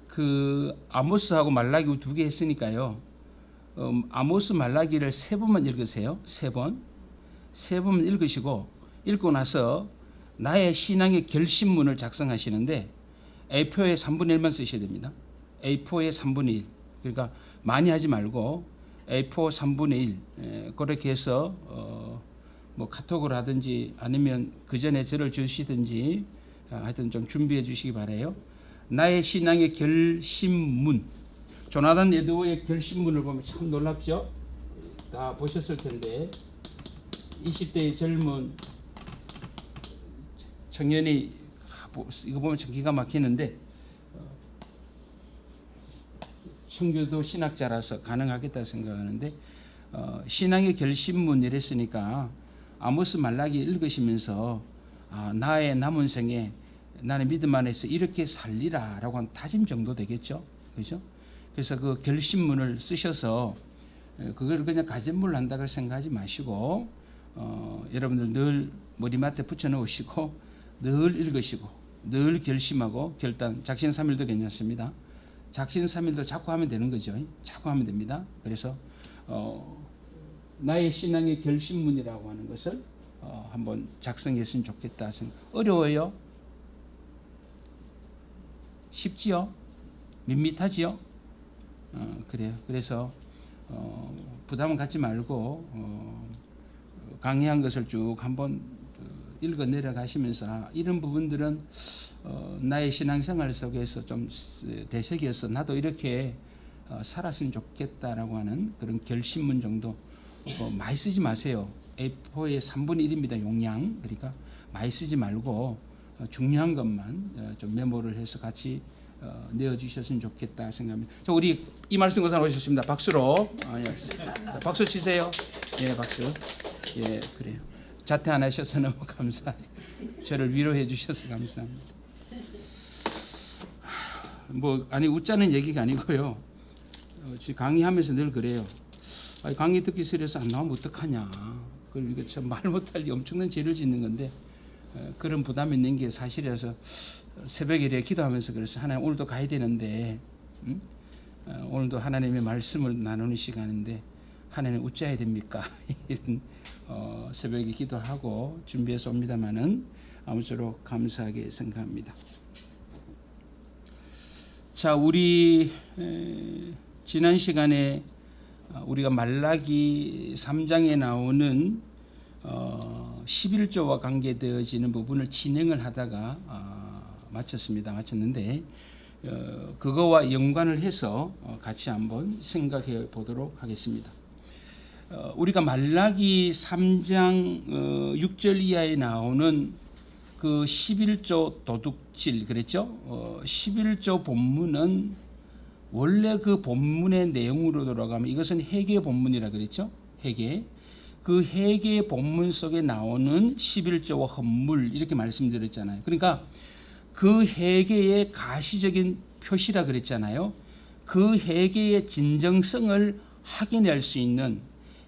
그 아모스하고 말라기 두 개 했으니까요. 아모스 말라기를 세 번만 읽으세요. 세 번만 읽으시고 읽고 나서 나의 신앙의 결심문을 작성하시는데 A4의 3분의 1만 쓰셔야 됩니다. A4의 3분의 1. 그러니까 많이 하지 말고 A4 3분의 1 그렇게 해서 뭐 카톡을 하든지 아니면 그 전에 저를 주시든지 하여튼 좀 준비해 주시기 바라요. 나의 신앙의 결심문. 조나단 에드워의 결심문을 보면 참 놀랍죠? 다 보셨을 텐데 20대의 젊은 청년이 이거 보면 참 기가 막히는데 청교도 신학자라서 가능하겠다 생각하는데 신앙의 결심문 이랬으니까 아모스 말라기 읽으시면서 나의 남은 생에 나는 믿음 안에서 이렇게 살리라라고 한 다짐 정도 되겠죠, 그죠? 그래서 그 결심문을 쓰셔서 그걸 그냥 가짓물 한다고 생각하지 마시고 여러분들 늘 머리맡에 붙여놓으시고 늘 읽으시고 늘 결심하고 결단. 작심삼일도 괜찮습니다. 작심삼일도 자꾸 하면 되는 거죠. 자꾸 하면 됩니다. 그래서 나의 신앙의 결심문이라고 하는 것을 한번 작성했으면 좋겠다 생각. 어려워요? 쉽지요? 밋밋하지요? 그래요. 그래서 부담은 갖지 말고 강의한 것을 쭉 한번 읽어 내려가시면서 이런 부분들은 나의 신앙생활 속에서 좀 되새겨서 나도 이렇게 살았으면 좋겠다라고 하는 그런 결심문 정도. 많이 쓰지 마세요. A4의 3분의 1입니다. 용량. 그러니까 많이 쓰지 말고 중요한 것만 좀 메모를 해서 같이 내어주셨으면 좋겠다 생각합니다. 자, 우리 이 말씀 고상 오셨습니다. 박수로. 박수 치세요. 예, 박수. 예, 그래요. 자퇴 안 하셔서 너무 감사해요. 저를 위로해 주셔서 감사합니다. 뭐 아니 웃자는 얘기가 아니고요. 지금 강의하면서 늘 그래요. 강의 듣기 싫어서 안 나오면 어떡하냐. 그리고 참 말 못할 리 엄청난 죄를 짓는 건데 그런 부담이 있는 게 사실이라서 새벽에 이렇게 기도하면서 그래서 하나님 오늘도 가야 되는데 오늘도 하나님의 말씀을 나누는 시간인데 하나님 웃자야 됩니까? 이런 새벽에 기도하고 준비해서 옵니다마는 아무쪼록 감사하게 생각합니다. 자, 우리 지난 시간에 우리가 말라기 3장에 나오는 11조와 관계되어지는 부분을 진행을 하다가 마쳤는데 그거와 연관을 해서 같이 한번 생각해 보도록 하겠습니다. 우리가 말라기 3장 6절 이하에 나오는 그 11조 도둑질 그랬죠? 11조 본문은 원래 그 본문의 내용으로 돌아가면 이것은 회개 본문이라 그랬죠? 회개. 그 회개 본문 속에 나오는 11조와 헌물 이렇게 말씀드렸잖아요. 그러니까 그 회개의 가시적인 표시라 그랬잖아요. 그 회개의 진정성을 확인할 수 있는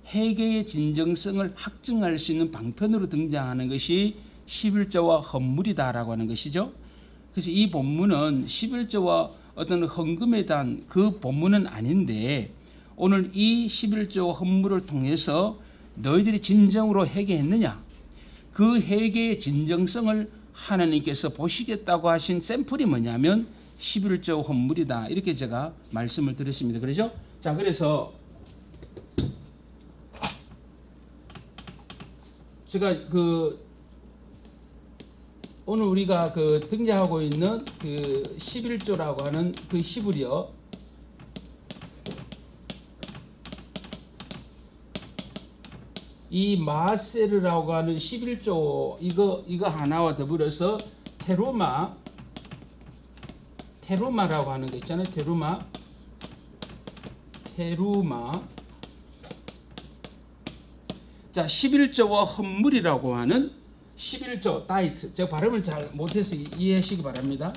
회개의 진정성을 확증할 수 있는 방편으로 등장하는 것이 11조와 헌물이다라고 하는 것이죠. 그래서 이 본문은 11조와 어떤 헌금에 대한 그 본문은 아닌데 오늘 이 11조 헌물을 통해서 너희들이 진정으로 회개했느냐? 그 회개의 진정성을 하나님께서 보시겠다고 하신 샘플이 뭐냐면 11조 헌물이다. 이렇게 제가 말씀을 드렸습니다. 그렇죠? 자, 그래서 제가 오늘 우리가 등장하고 있는 11조라고 하는 그 히브리어 이 마세르라고 하는 11조 이거 하나와 더불어서 테루마라고 하는 거 있잖아요. 테루마. 자, 11조와 헌물이라고 하는 11조 다이트. 제가 발음을 잘 못해서 이해하시기 바랍니다.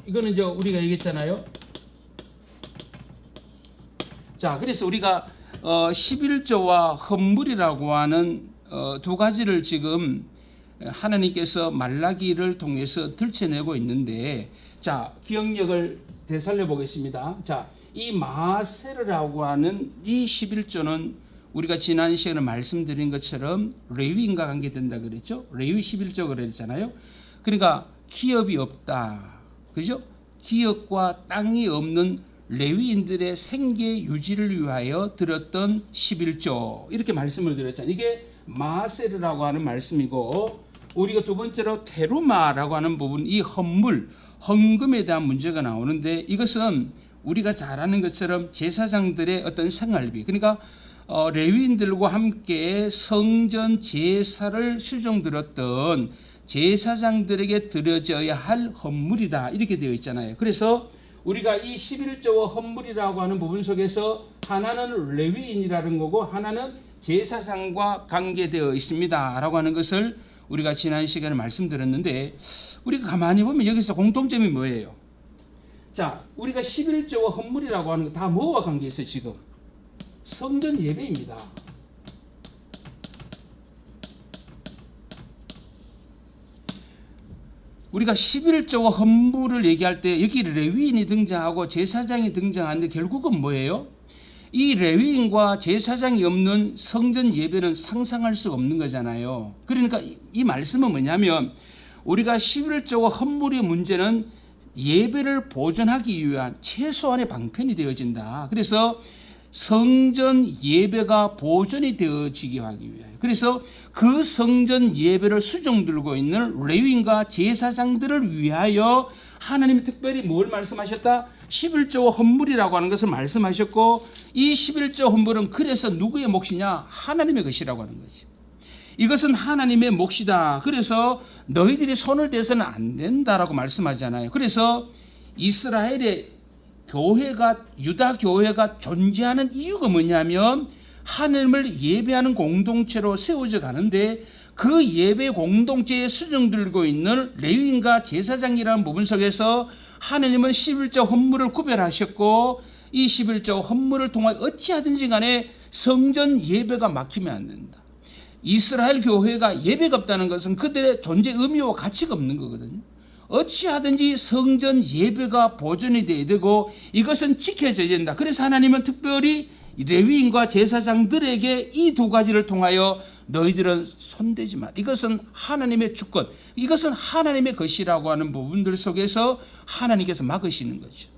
이거는 이제 우리가 얘기했잖아요. 자, 그래서 우리가 11조와 헌물이라고 하는 두 가지를 지금 하나님께서 말라기를 통해서 들춰내고 있는데 자, 기억력을 되살려 보겠습니다. 자, 이 마세르라고 하는 이 11조는 우리가 지난 시간에 말씀드린 것처럼 레위인과 관계된다 그랬죠. 레위 11조 그랬잖아요. 그러니까 기업이 없다, 그죠? 기업과 땅이 없는 레위인들의 생계 유지를 위하여 들었던 11조, 이렇게 말씀을 드렸잖아요. 이게 마세르라고 하는 말씀이고, 우리가 두 번째로 테루마라고 하는 부분, 이 헌물, 헌금에 대한 문제가 나오는데, 이것은 우리가 잘 아는 것처럼 제사장들의 어떤 생활비, 그러니까 레위인들과 함께 성전 제사를 수종들었던 제사장들에게 드려져야 할 헌물이다, 이렇게 되어 있잖아요. 그래서 우리가 이 11조와 헌물이라고 하는 부분 속에서 하나는 레위인이라는 거고 하나는 제사장과 관계되어 있습니다 라고 하는 것을 우리가 지난 시간에 말씀드렸는데, 우리가 가만히 보면 여기서 공통점이 뭐예요? 자, 우리가 11조와 헌물이라고 하는 거 다 뭐와 관계 있어요? 지금 성전 예배입니다. 우리가 11조와 헌물을 얘기할 때 여기 레위인이 등장하고 제사장이 등장하는데, 결국은 뭐예요? 이 레위인과 제사장이 없는 성전 예배는 상상할 수 없는 거잖아요. 그러니까 이 말씀은 뭐냐면, 우리가 11조와 헌물의 문제는 예배를 보존하기 위한 최소한의 방편이 되어진다. 그래서 성전 예배가 보존이 되어지기 하기 위하여, 그래서 그 성전 예배를 수종들고 있는 레위인과 제사장들을 위하여 하나님이 특별히 뭘 말씀하셨다? 11조 헌물이라고 하는 것을 말씀하셨고, 이 11조 헌물은 그래서 누구의 몫이냐? 하나님의 것이라고 하는 거지. 이것은 하나님의 몫이다. 그래서 너희들이 손을 대서는 안 된다라고 말씀하잖아요. 그래서 이스라엘의 교회가, 유다 교회가 존재하는 이유가 뭐냐면 하나님을 예배하는 공동체로 세워져 가는데, 그 예배 공동체에 수종들고 있는 레위인과 제사장이라는 부분 속에서 하나님은 11조 헌물을 구별하셨고, 이 11조 헌물을 통하여 어찌하든지 간에 성전 예배가 막히면 안 된다. 이스라엘 교회가 예배가 없다는 것은 그들의 존재 의미와 가치가 없는 거거든요. 어찌하든지 성전 예배가 보존이 돼야 되고 이것은 지켜져야 된다. 그래서 하나님은 특별히 레위인과 제사장들에게 이 두 가지를 통하여 너희들은 손대지 마. 이것은 하나님의 주권, 이것은 하나님의 것이라고 하는 부분들 속에서 하나님께서 막으시는 거죠.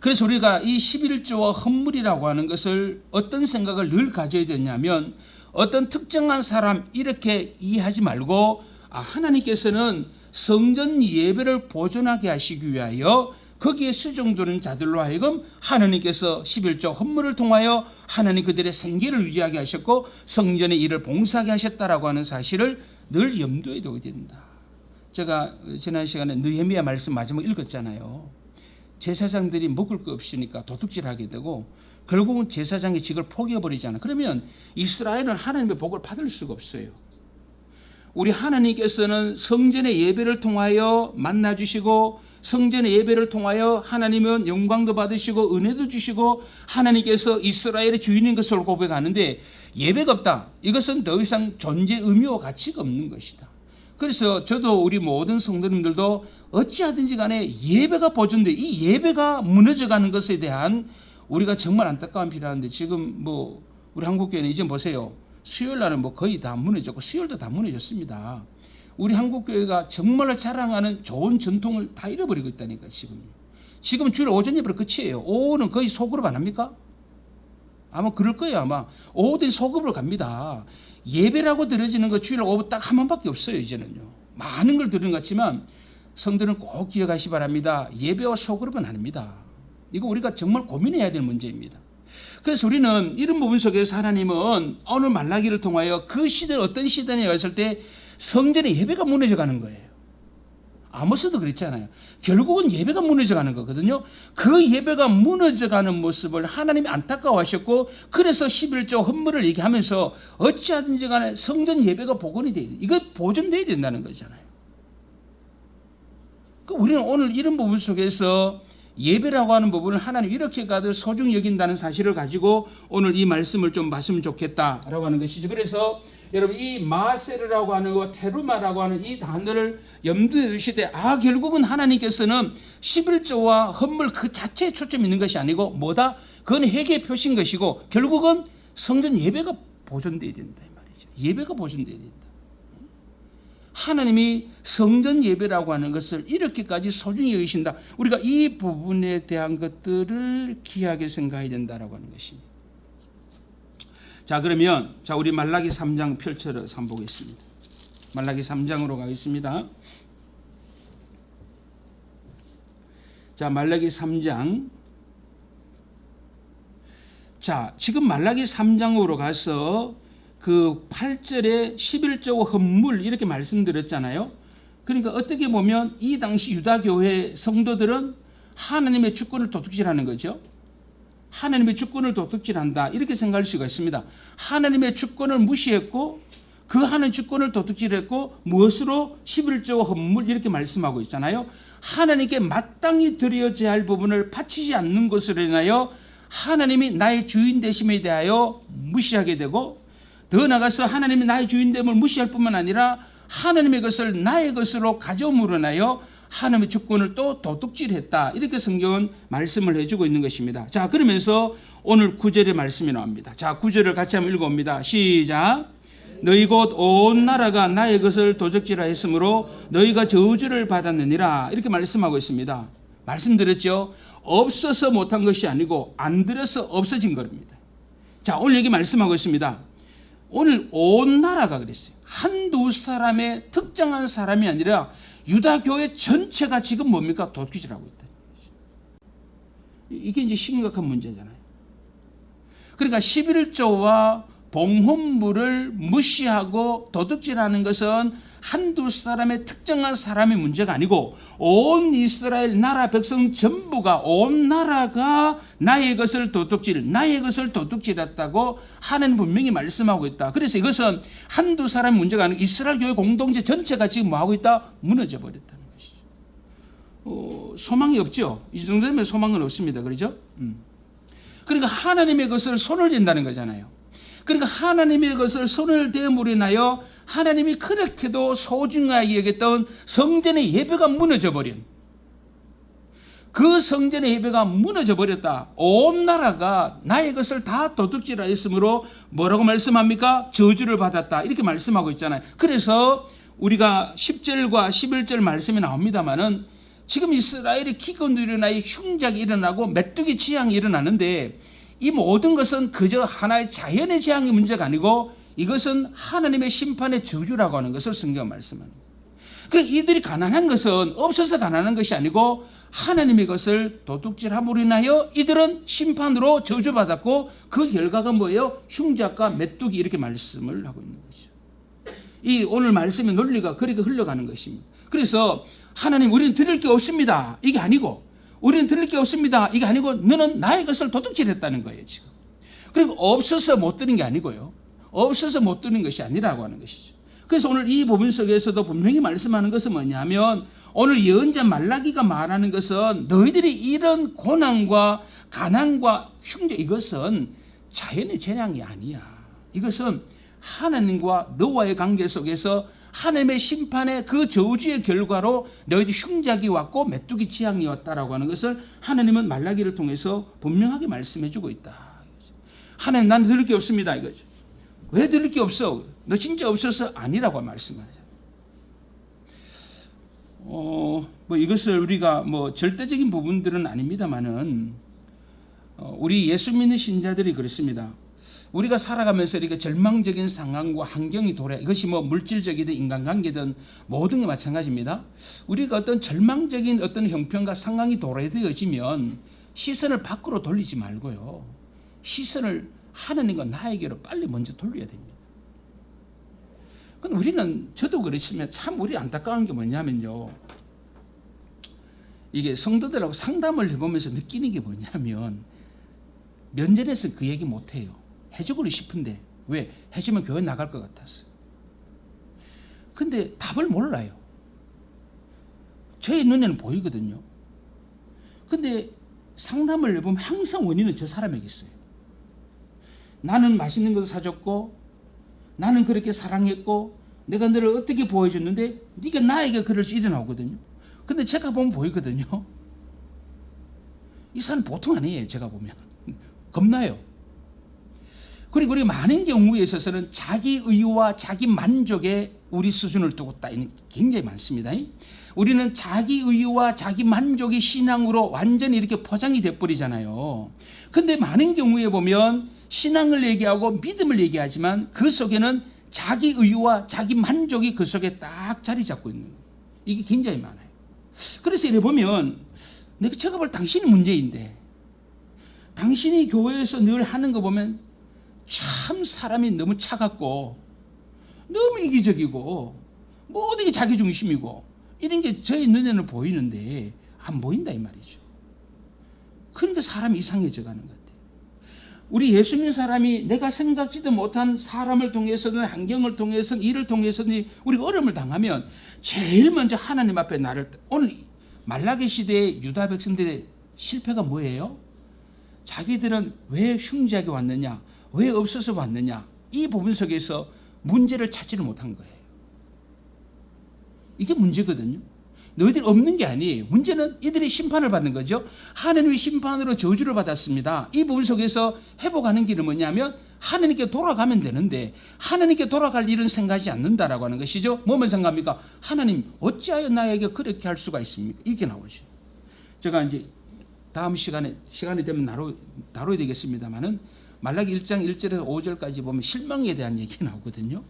그래서 우리가 이 11조와 헌물이라고 하는 것을 어떤 생각을 늘 가져야 되냐면, 어떤 특정한 사람 이렇게 이해하지 말고, 하나님께서는 성전 예배를 보존하게 하시기 위하여 거기에 수종되는 자들로 하여금 하나님께서 11조 헌물을 통하여 하나님 그들의 생계를 유지하게 하셨고 성전의 일을 봉사하게 하셨다라고 하는 사실을 늘 염두에 두게 된다. 제가 지난 시간에 느헤미야 말씀 마지막 읽었잖아요. 제사장들이 먹을 거 없으니까 도둑질하게 되고 결국은 제사장의 직을 포기해버리잖아요. 그러면 이스라엘은 하나님의 복을 받을 수가 없어요. 우리 하나님께서는 성전의 예배를 통하여 만나주시고 성전의 예배를 통하여 하나님은 영광도 받으시고 은혜도 주시고 하나님께서 이스라엘의 주인인 것을 고백하는데, 예배가 없다. 이것은 더 이상 존재 의미와 가치가 없는 것이다. 그래서 저도 우리 모든 성도님들도 어찌하든지 간에 예배가 보존돼, 이 예배가 무너져가는 것에 대한 우리가 정말 안타까운 필요한데, 지금 우리 한국교회는 이제 보세요. 수요일 날은 거의 다 무너졌고 수요일도 다 무너졌습니다. 우리 한국교회가 정말로 자랑하는 좋은 전통을 다 잃어버리고 있다니까. 지금 주일 오전 예배로 끝이에요. 오후는 거의 소그룹 안 합니까? 아마 그럴 거예요. 아마 오후는 소그룹으로 갑니다. 예배라고 드려지는 거 주일 오후 딱 한 번밖에 없어요. 이제는요. 많은 걸 드리는 것 같지만 성도는 꼭 기억하시 바랍니다. 예배와 소그룹은 아닙니다. 이거 우리가 정말 고민해야 될 문제입니다. 그래서 우리는 이런 부분 속에서 하나님은 오늘 말라기를 통하여 그 시대, 어떤 시대에 왔을 때 성전의 예배가 무너져가는 거예요. 아모스도 그랬잖아요. 결국은 예배가 무너져가는 거거든요. 그 예배가 무너져가는 모습을 하나님이 안타까워하셨고, 그래서 11조 헌물을 얘기하면서 어찌하든지 간에 성전 예배가 복원이 돼야 돼. 이거 보존돼야 된다는 거잖아요. 우리는 오늘 이런 부분 속에서 예배라고 하는 부분을 하나님 이렇게 가도 소중히 여긴다는 사실을 가지고 오늘 이 말씀을 좀 봤으면 좋겠다라고 하는 것이죠. 그래서 여러분 이 마세르라고 하는 거 테루마라고 하는 이 단어를 염두에 두시되 결국은 하나님께서는 11조와 헌물 그 자체에 초점이 있는 것이 아니고 뭐다? 그건 회개의 표시인 것이고 결국은 성전 예배가 보존되어야 된다 이 말이죠. 예배가 보존되어야 된다. 하나님이 성전 예배라고 하는 것을 이렇게까지 소중히 여기신다. 우리가 이 부분에 대한 것들을 귀하게 생각해야 된다라고 하는 것입니다. 자, 그러면 우리 말라기 3장 펼쳐서 한번 보겠습니다. 말라기 3장으로 가겠습니다. 자, 말라기 3장. 자, 지금 말라기 3장으로 가서 그 8절에 11조 헌물 이렇게 말씀드렸잖아요. 그러니까 어떻게 보면 이 당시 유다교회 성도들은 하나님의 주권을 도둑질하는 거죠. 하나님의 주권을 도둑질한다 이렇게 생각할 수가 있습니다. 하나님의 주권을 무시했고 그 하나님의 주권을 도둑질했고 무엇으로 11조 헌물 이렇게 말씀하고 있잖아요. 하나님께 마땅히 드려져야 할 부분을 바치지 않는 것으로 인하여 하나님이 나의 주인 되심에 대하여 무시하게 되고 더 나아가서 하나님이 나의 주인됨을 무시할 뿐만 아니라 하나님의 것을 나의 것으로 가져옴으로 인하여 하나님의 주권을 또 도둑질했다. 이렇게 성경은 말씀을 해주고 있는 것입니다. 자, 그러면서 오늘 9절의 말씀이 나옵니다. 자, 9절을 같이 한번 읽어봅니다. 시작. 너희 곧 온 나라가 나의 것을 도적질하였으므로 너희가 저주를 받았느니라. 이렇게 말씀하고 있습니다. 말씀드렸죠. 없어서 못한 것이 아니고 안 들어서 없어진 겁니다. 자, 오늘 여기 말씀하고 있습니다. 오늘 온 나라가 그랬어요. 한두 사람의 특정한 사람이 아니라 유다교회 전체가 지금 뭡니까? 도둑질하고 있다. 이게 이제 심각한 문제잖아요. 그러니까 11조와 봉헌물을 무시하고 도둑질하는 것은 한두 사람의 특정한 사람의 문제가 아니고 온 이스라엘 나라 백성 전부가 온 나라가 나의 것을 도둑질했다고 하나님 분명히 말씀하고 있다. 그래서 이것은 한두 사람의 문제가 아니고 이스라엘 교회 공동체 전체가 지금 뭐하고 있다? 무너져 버렸다는 것이죠. 소망이 없죠. 이 정도 되면 소망은 없습니다. 그렇죠? 그러니까 하나님의 것을 손을 댄다는 거잖아요. 그러니까 하나님의 것을 손을 대므로 인하여 하나님이 그렇게도 소중하게 여겼던 성전의 예배가 무너져 버린 그 성전의 예배가 무너져 버렸다. 온 나라가 나의 것을 다 도둑질하였으므로 뭐라고 말씀합니까? 저주를 받았다. 이렇게 말씀하고 있잖아요. 그래서 우리가 10절과 11절 말씀이 나옵니다마는 지금 이스라엘의 기근도 일어나고 흉작이 일어나고 메뚜기 재앙이 일어나는데 이 모든 것은 그저 하나의 자연의 재앙의 문제가 아니고 이것은 하나님의 심판의 저주라고 하는 것을 성경은 말씀합니다. 그러니까 이들이 가난한 것은 없어서 가난한 것이 아니고 하나님의 것을 도둑질함으로 인하여 이들은 심판으로 저주받았고 그 결과가 뭐예요? 흉작과 메뚜기 이렇게 말씀을 하고 있는 거죠. 이 오늘 말씀의 논리가 그렇게 흘러가는 것입니다. 그래서 하나님 우리는 드릴 게 없습니다. 이게 아니고 우리는 드릴 게 없습니다. 이게 아니고 너는 나의 것을 도둑질했다는 거예요. 지금. 그리고 없어서 못 드는 게 아니고요. 없어서 못 드는 것이 아니라고 하는 것이죠. 그래서 오늘 이 부분 속에서도 분명히 말씀하는 것은 뭐냐면 오늘 예언자 말라기가 말하는 것은 너희들이 이런 고난과 가난과 흉작 이것은 자연의 재앙이 아니야. 이것은 하나님과 너와의 관계 속에서 하나님의 심판의 그 저주의 결과로 너희들 흉작이 왔고 메뚜기 재앙이 왔다라고 하는 것을 하나님은 말라기를 통해서 분명하게 말씀해 주고 있다. 하나님 난 들을 게 없습니다 이거죠. 왜 들을 게 없어? 너 진짜 없어서 아니라고 말씀하죠. 뭐 이것을 우리가 뭐 절대적인 부분들은 아닙니다만은 우리 예수 믿는 신자들이 그렇습니다. 우리가 살아가면서 이렇게 절망적인 상황과 환경이 이것이 뭐 물질적이든 인간관계든 모든 게 마찬가지입니다. 우리가 어떤 절망적인 어떤 형편과 상황이 도래되어지면 시선을 밖으로 돌리지 말고요. 시선을 하나님과 나에게로 빨리 먼저 돌려야 됩니다. 근데 우리는 저도 그렇지만 참 우리 안타까운 게 뭐냐면요. 이게 성도들하고 상담을 해보면서 느끼는 게 뭐냐면 면전에서 그 얘기 못해요. 해주고 싶은데 왜? 해주면 교회 나갈 것 같았어. 근데 답을 몰라요. 저의 눈에는 보이거든요. 근데 상담을 해보면 항상 원인은 저 사람에게 있어요. 나는 맛있는 것을 사줬고 나는 그렇게 사랑했고 내가 너를 어떻게 보여줬는데 네가 나에게 그럴지 일어나거든요. 근데 제가 보면 보이거든요. 이 사람 보통 아니에요. 제가 보면 겁나요. 그리고 우리 많은 경우에 있어서는 자기 의와 자기 만족에 우리 수준을 두고 따지는 굉장히 많습니다. 우리는 자기 의와 자기 만족이 신앙으로 완전히 이렇게 포장이 돼버리잖아요. 근데 많은 경우에 보면 신앙을 얘기하고 믿음을 얘기하지만 그 속에는 자기 의와 자기 만족이 그 속에 딱 자리 잡고 있는 거예요. 이게 굉장히 많아요. 그래서 이래 보면 제가 볼 당신이 문제인데 당신이 교회에서 늘 하는 거 보면 참 사람이 너무 차갑고 너무 이기적이고 모든 게 자기중심이고 이런 게 저희 눈에는 보이는데 안 보인다 이 말이죠. 그러니까 사람이 이상해져 가는 것 같아요. 우리 예수 믿는 사람이 내가 생각지도 못한 사람을 통해서든 환경을 통해서든 일을 통해서든 우리가 어려움을 당하면 제일 먼저 하나님 앞에 나를 오늘 말라기 시대의 유다 백성들의 실패가 뭐예요? 자기들은 왜 흉지하게 왔느냐? 왜 없어서 왔느냐? 이 부분 속에서 문제를 찾지를 못한 거예요. 이게 문제거든요. 너희들이 없는 게 아니에요. 문제는 이들이 심판을 받는 거죠. 하나님의 심판으로 저주를 받았습니다. 이 부분 속에서 회복하는 길은 뭐냐면 하나님께 돌아가면 되는데 하나님께 돌아갈 일은 생각하지 않는다라고 하는 것이죠. 뭐만 생각합니까? 하나님 어찌하여 나에게 그렇게 할 수가 있습니까? 이렇게 나오죠. 제가 이제 다음 시간이 되면 다뤄야 되겠습니다만은 말라기 1장 1절에서 5절까지 보면 실망에 대한 얘기 나오거든요.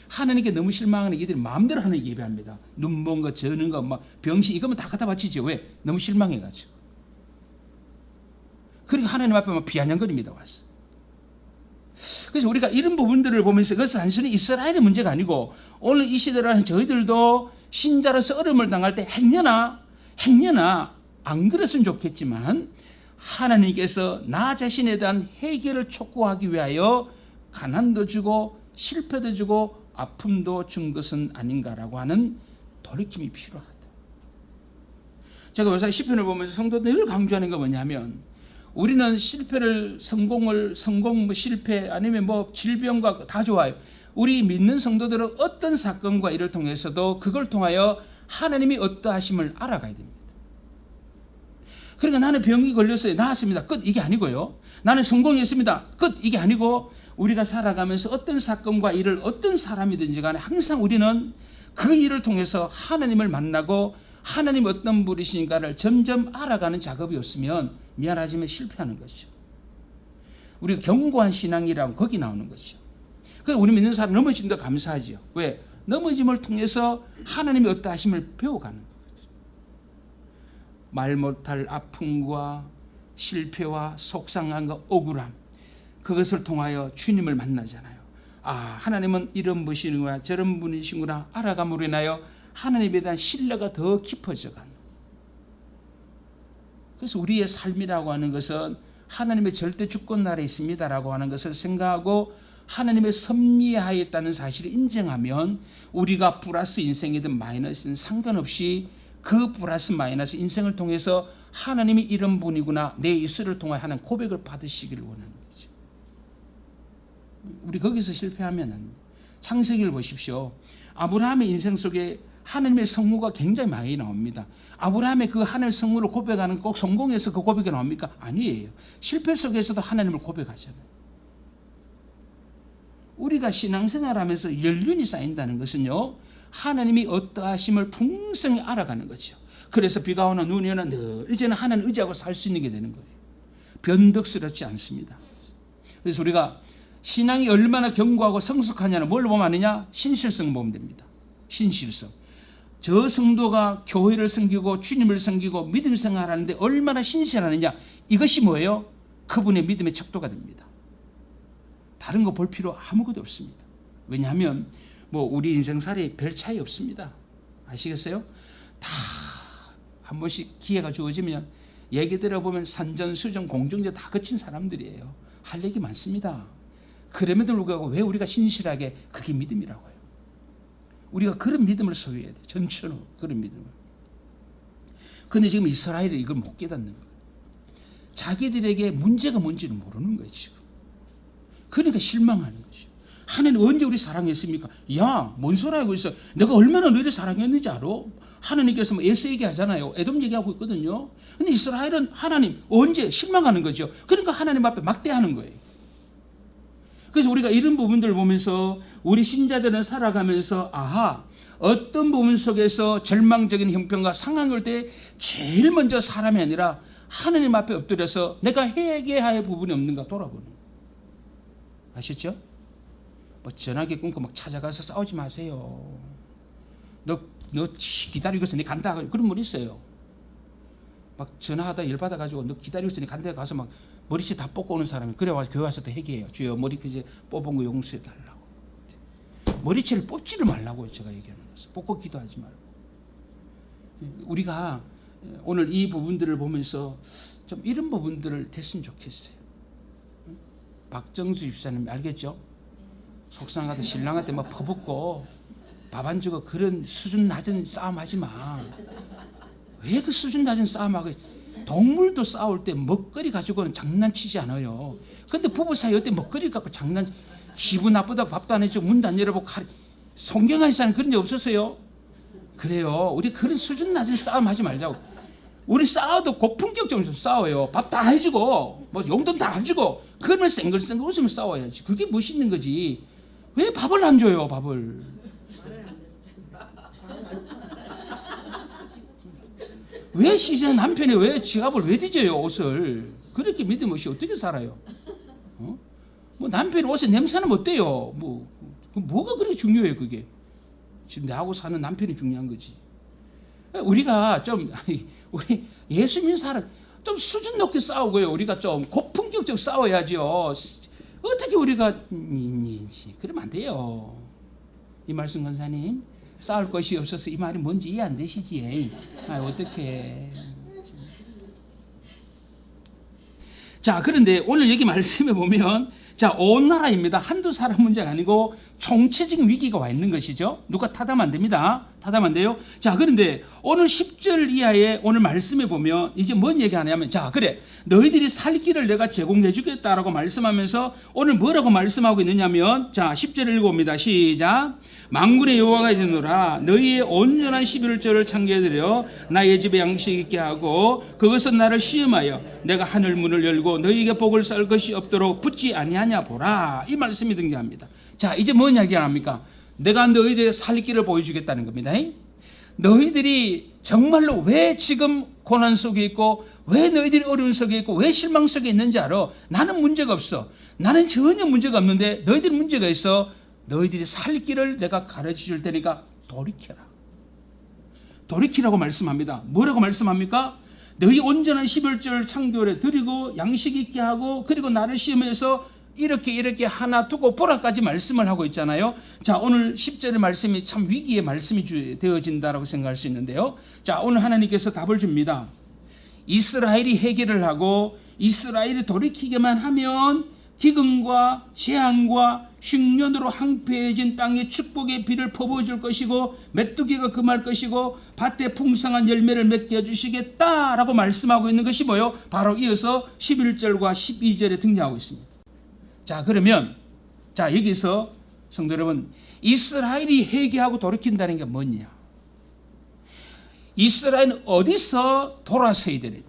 하나님께 너무 실망하는 이들이 마음대로 하는 예배합니다. 눈먼 거, 저는 거, 막 병신 이거면 다 갖다 바치죠. 왜? 너무 실망해가지고. 그리고 하나님 앞에 막 비아냥거립니다. 와서. 그래서 우리가 이런 부분들을 보면서 그것은 단순히 이스라엘의 문제가 아니고 오늘 이 시대라는 저희들도 신자로서 어려움을 당할 때 행여나 안 그랬으면 좋겠지만 하나님께서 나 자신에 대한 해결을 촉구하기 위하여 가난도 주고 실패도 주고 아픔도 준 것은 아닌가라고 하는 돌이킴이 필요하다. 제가 요새 시편을 보면서 성도들 늘 강조하는 거 뭐냐면 우리는 성공, 실패 아니면 질병과 다 좋아요. 우리 믿는 성도들은 어떤 사건과 일을 통해서도 그걸 통하여 하나님이 어떠하심을 알아가야 됩니다. 그러니까 나는 병이 걸렸어요. 나았습니다. 끝. 이게 아니고요. 나는 성공했습니다. 끝. 이게 아니고 우리가 살아가면서 어떤 사건과 일을 어떤 사람이든지 간에 항상 우리는 그 일을 통해서 하나님을 만나고 하나님 어떤 분이신가를 점점 알아가는 작업이 없으면 미안하지만 실패하는 것이죠. 우리가 견고한 신앙이라면 거기 나오는 것이죠. 그래서 우리 믿는 사람 넘어진다 감사하죠. 왜? 넘어짐을 통해서 하나님이 어떠하심을 배워가는 거예요. 말 못할 아픔과 실패와 속상함과 억울함 그것을 통하여 주님을 만나잖아요. 하나님은 이런 분이시구나 저런 분이시구나 알아감으로 인하여 하나님에 대한 신뢰가 더 깊어져가는. 그래서 우리의 삶이라고 하는 것은 하나님의 절대 주권 나라에 있습니다라고 하는 것을 생각하고 하나님의 섭리하에 있다는 사실을 인정하면 우리가 플러스 인생이든 마이너스든 상관없이 그 플러스 마이너스 인생을 통해서 하나님이 이런 분이구나 내 입술을 통해 하는 고백을 받으시기를 원하는 거죠. 우리 거기서 실패하면 창세기를 보십시오. 아브라함의 인생 속에 하나님의 성무가 굉장히 많이 나옵니다. 아브라함의 그 하나님의 성무를 고백하는 꼭 성공해서 그 고백이 나옵니까? 아니에요. 실패 속에서도 하나님을 고백하잖아요. 우리가 신앙생활하면서 연륜이 쌓인다는 것은요. 하나님이 어떠하심을 풍성히 알아가는 거죠. 그래서 비가 오나 눈이 오나 늘 이제는 하나님 의지하고 살 수 있는 게 되는 거예요. 변덕스럽지 않습니다. 그래서 우리가 신앙이 얼마나 견고하고 성숙하냐는 뭘 보면 아느냐? 신실성 보면 됩니다. 신실성. 저 성도가 교회를 섬기고 주님을 섬기고 믿음 생활하는데 얼마나 신실하느냐? 이것이 뭐예요? 그분의 믿음의 척도가 됩니다. 다른 거 볼 필요 아무것도 없습니다. 왜냐하면 우리 인생살이 별 차이 없습니다. 아시겠어요? 다 한 번씩 기회가 주어지면 얘기 들어보면 산전수전 공정제 다 거친 사람들이에요. 할 얘기 많습니다. 그럼에도 불구하고 왜 우리가 신실하게 그게 믿음이라고 해요. 우리가 그런 믿음을 소유해야 돼요. 전처럼 그런 믿음을. 그런데 지금 이스라엘이 이걸 못 깨닫는 거예요. 자기들에게 문제가 뭔지를 모르는 거예요. 지금. 그러니까 실망하는 거죠. 하나님 언제 우리 사랑했습니까? 야, 뭔 소리 하고 있어? 내가 얼마나 너희를 사랑했는지 알아? 하나님께서 뭐 에서 얘기하잖아요. 에돔 얘기하고 있거든요. 근데 이스라엘은 하나님 언제 실망하는 거죠. 그러니까 하나님 앞에 막대하는 거예요. 그래서 우리가 이런 부분들을 보면서 우리 신자들은 살아가면서 아하, 어떤 부분 속에서 절망적인 형편과 상황이 올 때 제일 먼저 사람이 아니라 하나님 앞에 엎드려서 내가 회개해야 할 부분이 없는가 돌아보는 거예요. 아시죠? 뭐 전화기 끊고 막 찾아가서 싸우지 마세요. 너 기다리고 있어. 네 간다. 그런 분 있어요. 막 전화하다 열받아가지고 너 기다리고 있어. 네 간다. 가서 막 머리채 다 뽑고 오는 사람이 그래 와서 교회 와서 또 회개해요. 주여 머리 그제 뽑은 거 용서해 달라고. 머리채를 뽑지를 말라고요. 제가 얘기하는 것은. 뽑고 기도하지 말고. 우리가 오늘 이 부분들을 보면서 좀 이런 부분들을 됐으면 좋겠어요. 박정수 집사님 알겠죠? 속상하다 신랑한테 막 퍼붓고 밥 안 주고 그런 수준 낮은 싸움 하지 마. 왜 그 수준 낮은 싸움하고 동물도 싸울 때 먹거리 가지고는 장난치지 않아요. 근데 부부 사이 어때 먹거리 갖고 기분 나쁘다고 밥도 안 해주고 문도 안 열어보고 성경에서는 그런 적 없었어요. 그래요. 우리 그런 수준 낮은 싸움 하지 말자고. 우리 싸워도 고품격적으로 좀 싸워요. 밥 다 해주고 뭐 용돈 다 해주고 그러면 쌩글쌩글 웃으면 싸워야지. 그게 멋있는 거지. 왜 밥을 안 줘요? 밥을. 왜 시선 남편이 왜 지갑을 왜 뒤져요? 옷을. 그렇게 믿음 없이 어떻게 살아요? 뭐 남편이 옷에 냄새는 어때요? 뭐가 그렇게 중요해요? 그게. 지금 내하고 사는 남편이 중요한 거지. 우리가 좀 우리 예수 믿는 사람 좀 수준 높게 싸우고요. 우리가 좀 고품격적 싸워야죠. 어떻게 우리가 그러면 안 돼요. 이 말씀 권사님 싸울 것이 없어서 이 말이 뭔지 이해 안 되시지? 어떻게? 자, 그런데 오늘 여기 말씀에 보면 자, 온 나라입니다. 한두 사람 문제가 아니고 총체적인 위기가 와 있는 것이죠. 누가 타담 안 됩니다. 타담 안 돼요. 자, 그런데 오늘 10절 이하에 오늘 말씀에 보면 이제 뭔 얘기 하냐면 자, 그래. 너희들이 살 길을 내가 제공해 주겠다라고 말씀하면서 오늘 뭐라고 말씀하고 있느냐면 자, 10절 읽어봅니다. 시작. 만군의 여호와가 이르노라 너희의 온전한 11조를 창개해드려 나의 집에 양식 있게 하고 그것은 나를 시험하여 내가 하늘 문을 열고 너희에게 복을 쌀 것이 없도록 붙지 아니하냐 보라. 이 말씀이 등장합니다. 자, 이제 뭔 이야기를 합니까? 내가 너희들의 살 길을 보여주겠다는 겁니다. 너희들이 정말로 왜 지금 고난 속에 있고 왜 너희들이 어려운 속에 있고 왜 실망 속에 있는지 알아. 나는 문제가 없어. 나는 전혀 문제가 없는데 너희들이 문제가 있어. 너희들이 살 길을 내가 가르쳐 줄 테니까 돌이켜라. 돌이키라고 말씀합니다. 뭐라고 말씀합니까? 너희 온전한 11조를 창교를 드리고 양식 있게 하고 그리고 나를 시험해서 이렇게 하나 두고 보라까지 말씀을 하고 있잖아요. 자, 오늘 10절의 말씀이 참 위기의 말씀이 되어진다라고 생각할 수 있는데요. 자, 오늘 하나님께서 답을 줍니다. 이스라엘이 회개를 하고 이스라엘이 돌이키게만 하면 기근과 재앙과 흉년으로 황폐해진 땅에 축복의 비를 퍼부어줄 것이고 메뚜기가 금할 것이고 밭에 풍성한 열매를 맺게 해주시겠다라고 말씀하고 있는 것이 뭐요? 바로 이어서 11절과 12절에 등장하고 있습니다. 자, 그러면 자, 여기서 성도 여러분, 이스라엘이 회개하고 돌이킨다는 게 뭐냐? 이스라엘은 어디서 돌아서야 되느냐?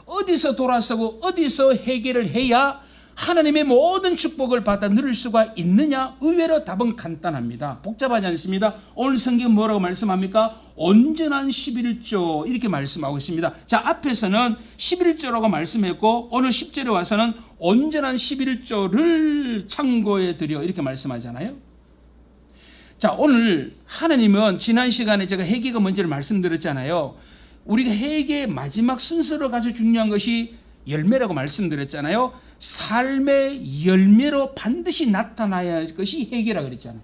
어디서 돌아서고 어디서 회개를 해야 하나님의 모든 축복을 받아 누릴 수가 있느냐? 의외로 답은 간단합니다. 복잡하지 않습니다. 오늘 성경은 뭐라고 말씀합니까? 온전한 11조 이렇게 말씀하고 있습니다. 자, 앞에서는 11조라고 말씀했고 오늘 10절에 와서는 온전한 11조를 창고에 드려 이렇게 말씀하잖아요. 자, 오늘 하나님은 지난 시간에 제가 회개가 뭔지를 말씀드렸잖아요. 우리가 회개의 마지막 순서로 가서 중요한 것이 열매라고 말씀드렸잖아요. 삶의 열매로 반드시 나타나야 할 것이 회개라고 그랬잖아요.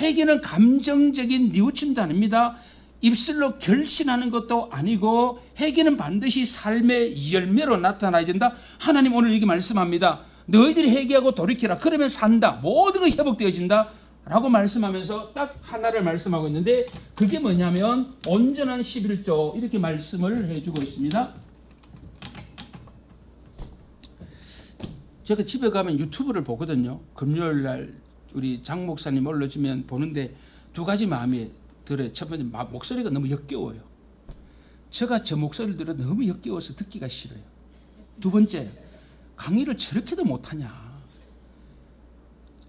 회개는 감정적인 뉘우침도 아닙니다. 입술로 결신하는 것도 아니고 회개는 반드시 삶의 열매로 나타나야 된다. 하나님 오늘 이렇게 말씀합니다. 너희들이 회개하고 돌이키라. 그러면 산다. 모든 것이 회복되어진다. 라고 말씀하면서 딱 하나를 말씀하고 있는데 그게 뭐냐면 온전한 11조 이렇게 말씀을 해주고 있습니다. 제가 집에 가면 유튜브를 보거든요. 금요일 날 우리 장 목사님 올려주면 보는데 두 가지 마음이 들어요. 첫 번째, 목소리가 너무 역겨워요. 제가 저 목소리를 들어 너무 역겨워서 듣기가 싫어요. 두 번째, 강의를 저렇게도 못하냐.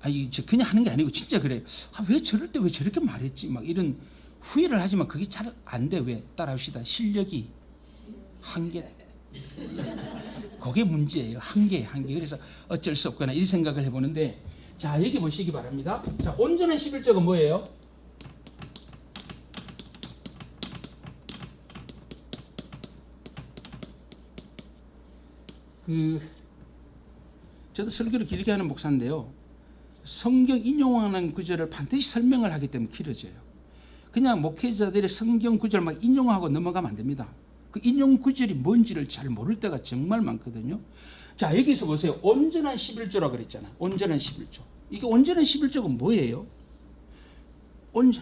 아니, 그냥 하는 게 아니고 진짜 그래요. 왜 저럴 때 왜 저렇게 말했지? 막 이런 후회를 하지만 그게 잘 안 돼. 왜? 따라합시다. 실력이 한계. 그게 문제예요. 한계. 그래서 어쩔 수 없거나 이 생각을 해보는데, 자, 여기 보시기 바랍니다. 자, 온전한 11조가 뭐예요? 저도 설교를 길게 하는 목사인데요. 성경 인용하는 구절을 반드시 설명을 하기 때문에 길어져요. 그냥 목회자들의 성경 구절 막 인용하고 넘어가면 안 됩니다. 그 인용 구절이 뭔지를 잘 모를 때가 정말 많거든요. 자, 여기서 보세요. 온전한 11조라고 그랬잖아요. 온전한 11조. 이게 온전한 11조가 뭐예요? 어디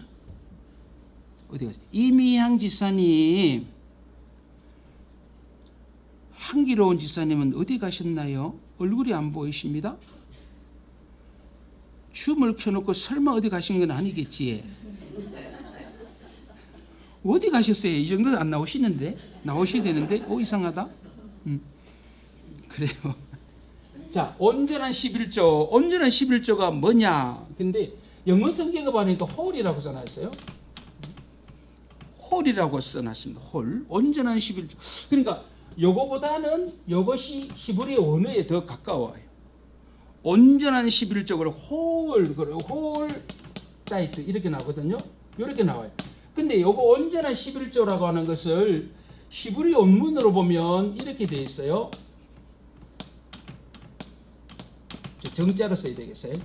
가세요? 이미향 지사님, 향기로운 지사님은 어디 가셨나요? 얼굴이 안 보이십니다. 춤을 켜놓고 설마 어디 가신 건 아니겠지? 어디 가셨어요? 이 정도는 안 나오시는데? 나오셔야 되는데? 이상하다. 그래요. 자, 온전한 11조. 온전한 11조가 뭐냐? 근데 영어 성경에 보니까 홀이라고 써놨어요. 홀이라고 써놨습니다. 홀. 온전한 11조. 그러니까 요거보다는 요것이 히브리 언어에 더 가까워요. 온전한 11조를 홀 사이트 이렇게 나오거든요. 이렇게 나와요. 근데 요거 온전한 11조라고 하는 것을 히브리 원문으로 보면 이렇게 되어 있어요. 정자로 써야 되겠어요.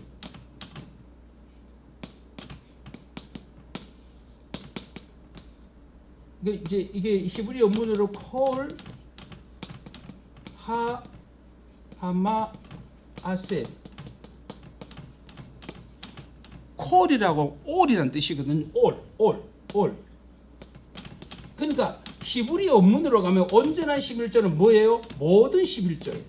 이게 히브리 원문으로 콜 하마 아세 콜이라고 올이라는 뜻이거든요. 올. 그러니까 히브리 원문으로 가면 온전한 11조는 뭐예요? 모든 11조예요.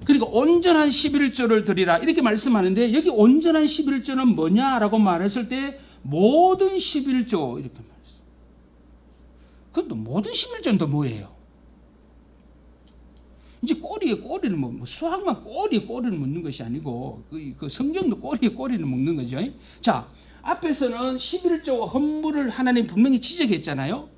그러니까 온전한 11조를 드리라 이렇게 말씀하는데, 여기 온전한 11조는 뭐냐라고 말했을 때 모든 11조 이렇게 말했어요. 그런데 모든 11조는 또 뭐예요? 이제 꼬리를 수학만 꼬리를 묻는 것이 아니고 그 성경도 꼬리를 먹는 거죠. 자, 앞에서는 11조 헌물을 하나님 분명히 지적했잖아요.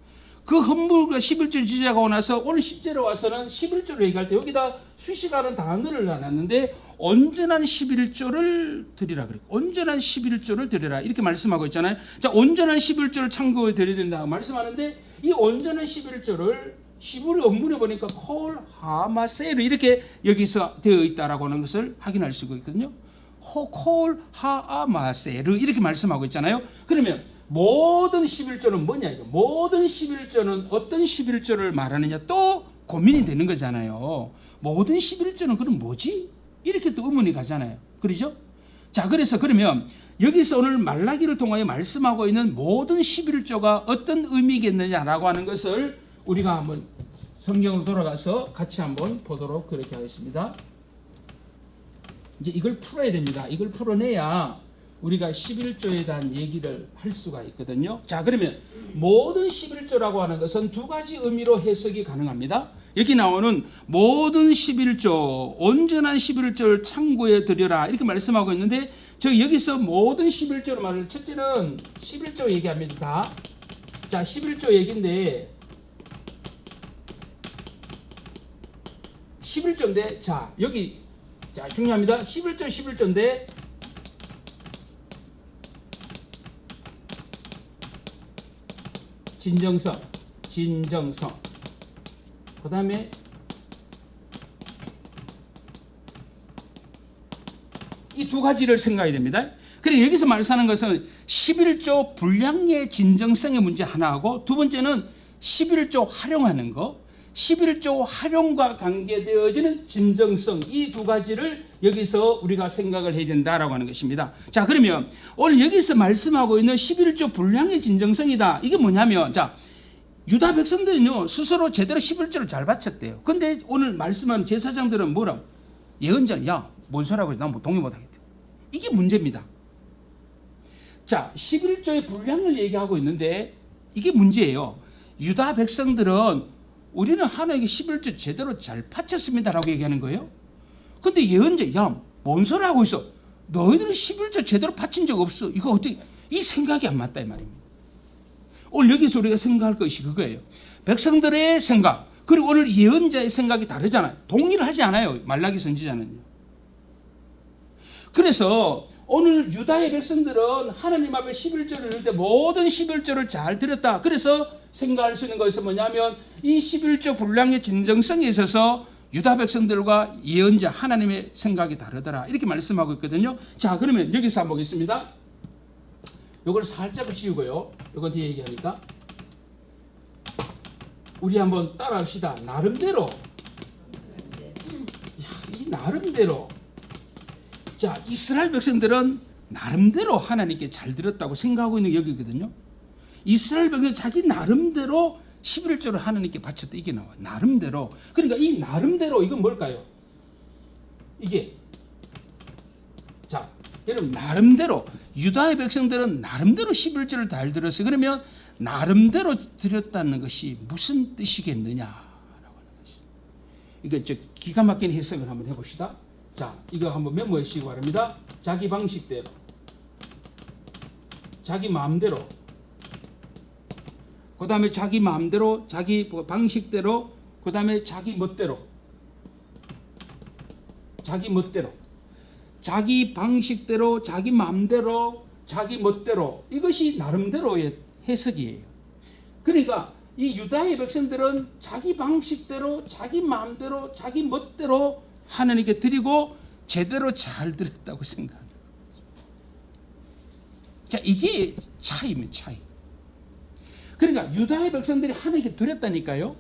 그 헌물과 11조를 지적하고 나서 오늘 10절에 와서는 11조를 얘기할 때 여기다 수식하는 단어를 놔놨는데 온전한 11조를 드리라 그랬고, 온전한 11조를 드리라 이렇게 말씀하고 있잖아요. 자, 온전한 11조를 참고해 드려야 된다고 말씀하는데, 이 온전한 11조를 히브리 원문에 보니까 콜 하마세르 이렇게 여기서 되어 있다라고 하는 것을 확인할 수가 있거든요. 콜 하마세르 이렇게 말씀하고 있잖아요. 그러면 모든 11조는 뭐냐? 이거 모든 11조는 어떤 11조를 말하느냐 또 고민이 되는 거잖아요. 모든 11조는 그럼 뭐지? 이렇게 또 의문이 가잖아요. 그렇죠? 자, 그래서 그러면 여기서 오늘 말라기를 통하여 말씀하고 있는 모든 11조가 어떤 의미겠느냐라고 하는 것을 우리가 한번 성경으로 돌아가서 같이 한번 보도록 그렇게 하겠습니다. 이제 이걸 풀어야 됩니다. 이걸 풀어내야 우리가 11조에 대한 얘기를 할 수가 있거든요. 자, 그러면 모든 11조라고 하는 것은 두 가지 의미로 해석이 가능합니다. 여기 나오는 모든 11조, 온전한 11조를 참고해 드려라 이렇게 말씀하고 있는데, 저 여기서 모든 11조를 말을, 첫째는 11조 얘기합니다. 다. 자, 11조 얘기인데 11조인데, 자, 여기, 자, 중요합니다. 11조인데, 진정성. 그 다음에, 이 두 가지를 생각해야 됩니다. 그래, 여기서 말하는 것은 11조 분량의 진정성의 문제 하나하고, 두 번째는 11조 활용하는 거, 11조 활용과 관계되어지는 진정성, 이 두 가지를 여기서 우리가 생각을 해야 된다라고 하는 것입니다. 자, 그러면 오늘 여기서 말씀하고 있는 11조 분량의 진정성이다. 이게 뭐냐면, 자, 유다 백성들은요 스스로 제대로 11조를 잘 바쳤대요. 근데 오늘 말씀한 제사장들은 뭐라고? 예언자는 야뭔 소리라고 난 뭐 동의 못하겠대. 이게 문제입니다. 자, 11조의 분량을 얘기하고 있는데 이게 문제예요. 유다 백성들은 우리는 하나님께 11조 제대로 잘 바쳤습니다라고 얘기하는 거예요. 근데 예언자 뭔 소리 하고 있어? 너희들은 11조 제대로 바친 적 없어. 이거 어떻게 이 생각이 안 맞다 이 말입니다. 오늘 여기서 우리가 생각할 것이 그거예요. 백성들의 생각 그리고 오늘 예언자의 생각이 다르잖아요. 동의를 하지 않아요. 말라기 선지자는요. 그래서 오늘 유다의 백성들은 하나님 앞에 11조를 드릴 때 모든 11조를 잘 드렸다. 그래서 생각할 수 있는 것은 뭐냐면 이 11조 분량의 진정성에 있어서 유다 백성들과 예언자 하나님의 생각이 다르더라. 이렇게 말씀하고 있거든요. 자, 그러면 여기서 한번 보겠습니다. 요걸 살짝 지우고요. 요거 뒤에 얘기하니까 우리 한번 따라합시다. 나름대로. 이 나름대로. 자, 이스라엘 백성들은 나름대로 하나님께 잘 들었다고 생각하고 있는 여기거든요. 이스라엘 백성은 자기 나름대로 11조를 하나님께 바쳤다. 이게 나와요. 나름대로. 그러니까 이 나름대로 이건 뭘까요? 이게 자, 여러분 나름대로 유다의 백성들은 나름대로 11조를 잘 들었어요. 그러면 나름대로 드렸다는 것이 무슨 뜻이겠느냐라고 하는 것이. 이거 기가 막힌 해석을 한번 해봅시다. 자, 이거 한번 메모해 주시기 바랍니다. 자기 방식대로, 자기 마음대로, 그 다음에 자기 마음대로, 자기 방식대로, 그 다음에 자기 멋대로, 자기 멋대로, 자기 방식대로, 자기 마음대로, 자기 멋대로. 이것이 나름대로의 해석이에요. 그러니까 이 유다의 백성들은 자기 방식대로, 자기 마음대로, 자기 멋대로 하나님께 드리고 제대로 잘 드렸다고 생각합니다. 자, 이게 차이입니다. 차이. 그러니까 유다의 백성들이 하나님께 드렸다니까요.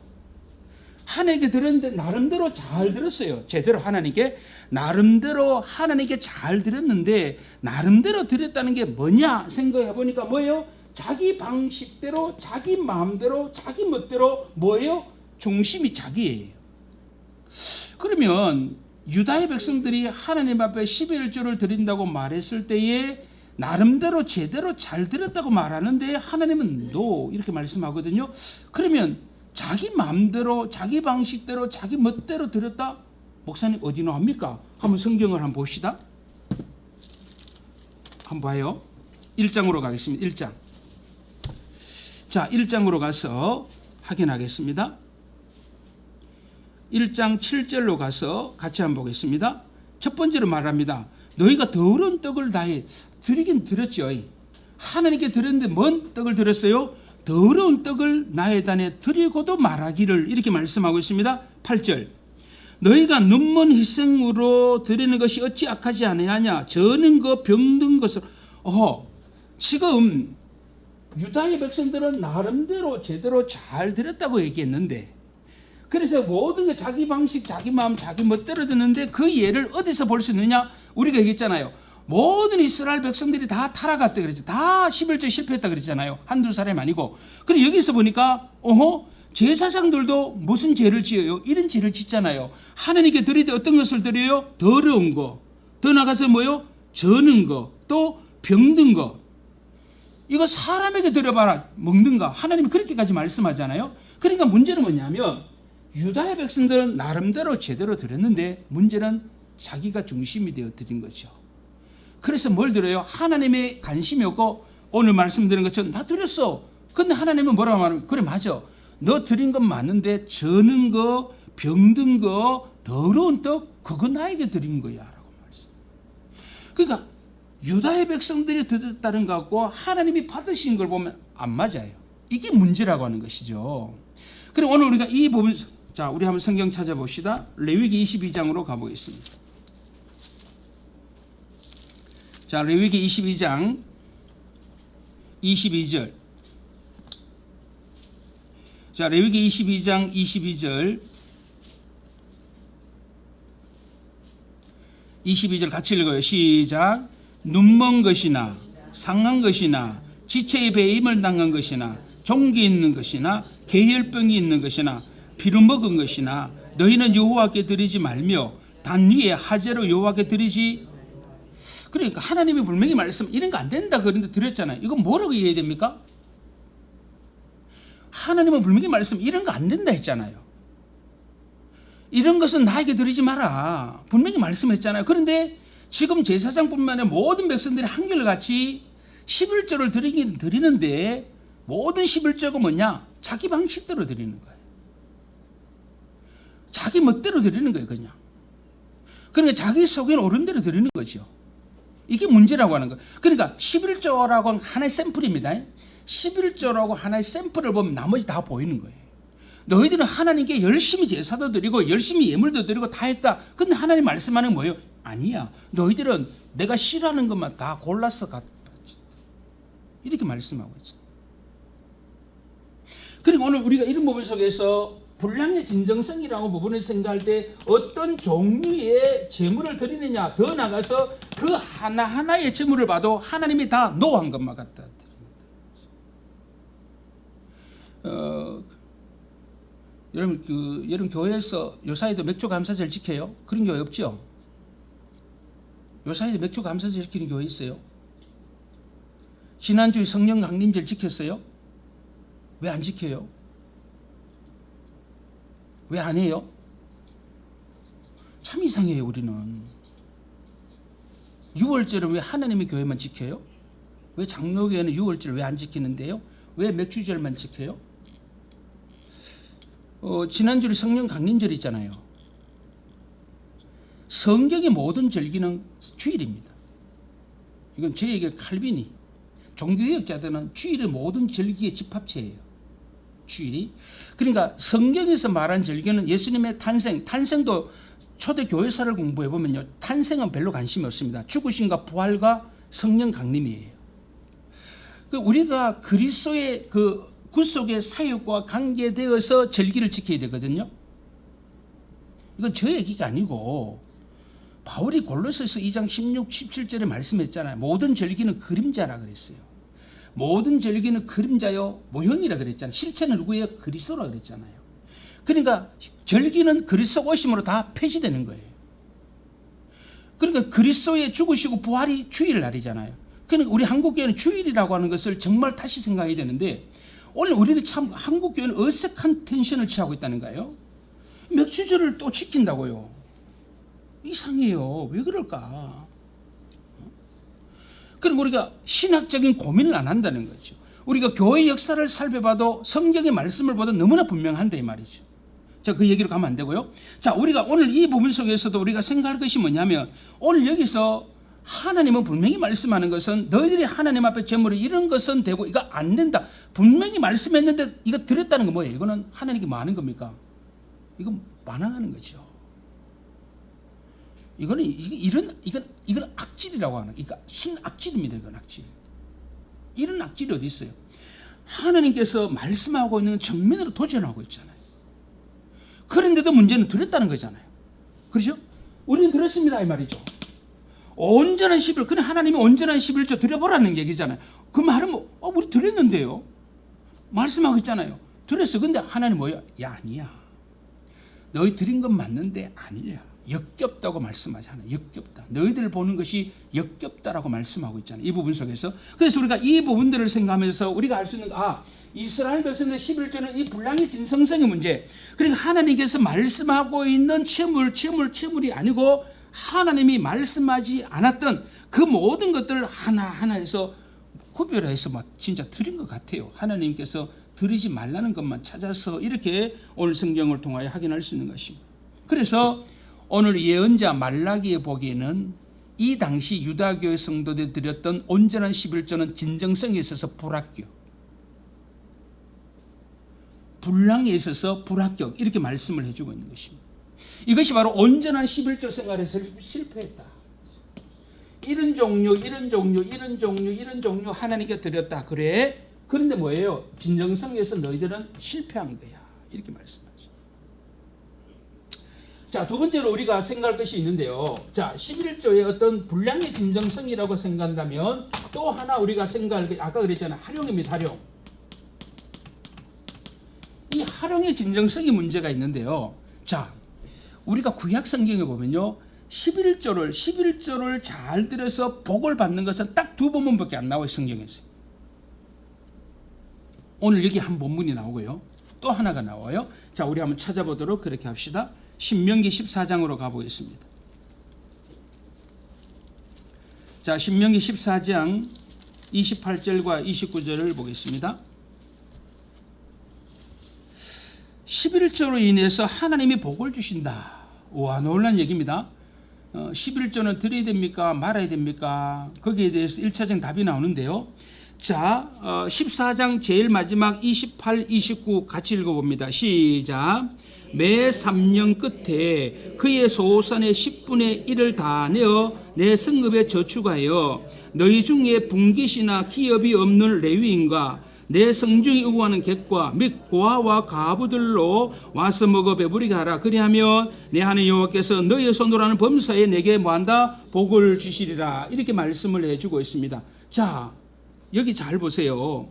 하나님께 드렸는데 나름대로 잘 들었어요. 제대로 하나님께 나름대로 하나님께 잘 드렸는데 나름대로 드렸다는 게 뭐냐 생각해 보니까 뭐예요? 자기 방식대로, 자기 마음대로, 자기 멋대로 뭐예요? 중심이 자기예요. 그러면 유다의 백성들이 하나님 앞에 11조를 드린다고 말했을 때에 나름대로 제대로 잘 드렸다고 말하는데 하나님은 no 이렇게 말씀하거든요. 그러면 자기 마음대로 자기 방식대로 자기 멋대로 드렸다? 목사님 어디로 합니까? 한번 성경을 한번 봅시다. 한번 봐요. 1장으로 가겠습니다. 1장. 자, 1장으로 가서 확인하겠습니다. 1장 7절로 가서 같이 한번 보겠습니다. 첫 번째로 말합니다. 너희가 더러운 떡을 다해 드리긴 드렸죠. 하나님께 드렸는데 뭔 떡을 드렸어요? 더러운 떡을 나의 단에 드리고도 말하기를 이렇게 말씀하고 있습니다. 8절. 너희가 눈먼 희생으로 드리는 것이 어찌 악하지 아니하냐? 저는 그 병든 것을 지금 유다의 백성들은 나름대로 제대로 잘 드렸다고 얘기했는데 그래서 모든 게 자기 방식, 자기 마음, 자기 멋대로 드는데 그 예를 어디서 볼 수 있느냐? 우리가 얘기했잖아요. 모든 이스라엘 백성들이 다 타락했다 그랬죠. 다 11조에 실패했다 그랬잖아요. 한두 사람이 아니고. 그럼 여기서 보니까 제사장들도 무슨 죄를 지어요? 이런 죄를 짓잖아요. 하나님께 드릴 때 어떤 것을 드려요? 더러운 거. 더 나가서 뭐요? 저는 거. 또 병든 거. 이거 사람에게 드려봐라. 먹는가. 하나님이 그렇게까지 말씀하잖아요. 그러니까 문제는 뭐냐면 유다의 백성들은 나름대로 제대로 드렸는데 문제는 자기가 중심이 되어 드린 거죠. 그래서 뭘 드려요? 하나님의 관심이 없고 오늘 말씀드린 것처럼 나 드렸어. 근데 하나님은 뭐라고 말하면 그래 맞아. 너 드린 건 맞는데 저는 거, 병든 거, 더러운 떡 그거 나에게 드린 거야 라고 말씀. 그러니까 유다의 백성들이 드렸다는 것과 하나님이 받으신 걸 보면 안 맞아요. 이게 문제라고 하는 것이죠. 그럼 오늘 우리가 이 부분 자, 우리 한번 성경 찾아봅시다. 레위기 22장으로 가보겠습니다. 자, 레위기 22장 22절. 자, 레위기 22장 22절. 22절 같이 읽어요. 시작. 눈먼 것이나 상한 것이나 지체의 배임을 당한 것이나 종기 있는 것이나 계혈병이 있는 것이나 피를 먹은 것이나 너희는 여호와께 드리지 말며 단 위에 화제로 여호와께 드리지. 그러니까 하나님이 분명히 말씀 이런 거 안 된다 그런데 드렸잖아요. 이건 뭐라고 이해해야 됩니까? 하나님은 분명히 말씀 이런 거 안 된다 했잖아요. 이런 것은 나에게 드리지 마라 분명히 말씀했잖아요. 그런데 지금 제사장뿐만 아니라 모든 백성들이 한결같이 11조를 드리긴 드리는데 모든 11조가 뭐냐? 자기 방식대로 드리는 거예요. 자기 멋대로 드리는 거예요. 그냥. 그러니까 자기 속에 오른 대로 드리는 거죠. 이게 문제라고 하는 거예요. 그러니까 11조라고 하나의 샘플입니다. 11조라고 하나의 샘플을 보면 나머지 다 보이는 거예요. 너희들은 하나님께 열심히 제사도 드리고 열심히 예물도 드리고 다 했다. 근데 하나님 말씀하는 뭐예요? 아니야. 너희들은 내가 싫어하는 것만 다 골라서 갖다 이렇게 말씀하고 있어요. 그리고 오늘 우리가 이런 부분 속에서 분량의 진정성이라고 부분을 생각할 때 어떤 종류의 제물을 드리느냐, 더 나가서 그 하나하나의 제물을 봐도 하나님이 다 노한 것만 갖다 드립니다. 여러분 교회에서 요사이도 맥주 감사절 지켜요? 그런 교회 없죠? 요사이도 맥주 감사절 지키는 교회 있어요? 지난주에 성령 강림절 지켰어요? 왜 안 지켜요? 왜 안 해요? 참 이상해요. 우리는 6월절은 왜 하나님의 교회만 지켜요? 왜 장로교회는 6월절 왜 안 지키는데요? 왜 맥주절만 지켜요? 지난주에 성령 강림절 있잖아요. 성경의 모든 절기는 주일입니다. 이건 저에게 칼빈이 종교개혁자들은 주일의 모든 절기의 집합체예요. 주일이. 그러니까 성경에서 말한 절기는 예수님의 탄생도 초대 교회사를 공부해 보면요, 탄생은 별로 관심이 없습니다. 죽으심과 부활과 성령 강림이에요. 우리가 그리스도의 그 구속의 사역과 관계되어서 절기를 지켜야 되거든요. 이건 저 얘기가 아니고 바울이 골로새서 2장 16, 17절에 말씀했잖아요. 모든 절기는 그림자라 그랬어요. 모든 절기는 그림자요 모형이라 그랬잖아요. 실체는 누구예요? 그리스도라 그랬잖아요. 그러니까 절기는 그리스도 오심으로 다 폐지되는 거예요. 그러니까 그리스도의 죽으시고 부활이 주일날이잖아요. 그러니까 우리 한국교회는 주일이라고 하는 것을 정말 다시 생각해야 되는데 오늘 우리는 참 한국교회는 어색한 텐션을 취하고 있다는 거예요. 맥주절을 또 지킨다고요. 이상해요. 왜 그럴까? 그리고 우리가 신학적인 고민을 안 한다는 거죠. 우리가 교회 역사를 살펴봐도 성경의 말씀을 보다 너무나 분명한데 이 말이죠. 자, 그 얘기로 가면 안 되고요. 자, 우리가 오늘 이 부분 속에서도 우리가 생각할 것이 뭐냐면 오늘 여기서 하나님은 분명히 말씀하는 것은 너희들이 하나님 앞에 제물을 이런 것은 되고 이거 안 된다. 분명히 말씀했는데 이거 드렸다는 건 뭐예요? 이거는 하나님께 뭐 하는 겁니까? 이건 반항하는 거죠. 이건 악질이라고 하는, 그러니까 순악질입니다. 이건 악질. 이런 악질이 어디 있어요? 하나님께서 말씀하고 있는 정면으로 도전하고 있잖아요. 그런데도 문제는 드렸다는 거잖아요. 그렇죠? 우리는 들었습니다 이 말이죠. 온전한 11조, 그냥 하나님이 온전한 11조 드려보라는 얘기잖아요. 그 말은 뭐, 우리 드렸는데요. 말씀하고 있잖아요. 드렸어. 근데 하나님 뭐야? 야, 아니야. 너희 드린 건 맞는데 아니야. 역겹다고 말씀하잖아요. 역겹다. 너희들 보는 것이 역겹다라고 말씀하고 있잖아요. 이 부분 속에서. 그래서 우리가 이 부분들을 생각하면서 우리가 알 수 있는 이스라엘 백성들 11조는 이 불량의 진성성의 문제. 그러니까 하나님께서 말씀하고 있는 체물이 아니고 하나님이 말씀하지 않았던 그 모든 것들을 하나하나에서 구별해서 막 진짜 드린 것 같아요. 하나님께서 드리지 말라는 것만 찾아서 이렇게 오늘 성경을 통하여 확인할 수 있는 것입니다. 그래서 오늘 예언자 말라기의 보기에는 이 당시 유다교의 성도들이 드렸던 온전한 11조는 진정성에 있어서 불량에 있어서 불합격 이렇게 말씀을 해주고 있는 것입니다. 이것이 바로 온전한 11조 생활에서 실패했다. 이런 종류 하나님께 드렸다. 그래. 그런데 뭐예요? 진정성에서 너희들은 실패한 거야. 이렇게 말씀하죠. 자, 두 번째로 우리가 생각할 것이 있는데요. 자, 11조의 어떤 분량의 진정성이라고 생각한다면 또 하나 우리가 생각할 게 아까 그랬잖아요. 활용입니다. 활용. 이 활용의 진정성이 문제가 있는데요. 자, 우리가 구약 성경에 보면요. 11조를 잘 들여서 복을 받는 것은 딱 두 본문밖에 안 나와요. 성경에서. 오늘 여기 한 본문이 나오고요. 또 하나가 나와요. 자, 우리 한번 찾아보도록 그렇게 합시다. 신명기 14장으로 가보겠습니다. 자, 신명기 14장 28절과 29절을 보겠습니다. 11조로 인해서 하나님이 복을 주신다. 와, 놀란 얘기입니다. 11조는 드려야 됩니까? 말아야 됩니까? 거기에 대해서 1차적 답이 나오는데요. 자, 14장 제일 마지막 28, 29 같이 읽어봅니다. 시작. 매 3년 끝에 그의 소산의 10분의 1을 다 내어 내 성읍에 저축하여 너희 중에 분깃이나 기업이 없는 레위인과 내 성중이 의구하는 객과 및 고아와 가부들로 와서 먹어 배부리게 하라. 그리하면 내 하나님 여호와께서 너희의 손으로 하는 범사에 내게 뭐한다? 복을 주시리라. 이렇게 말씀을 해주고 있습니다. 자, 여기 잘 보세요.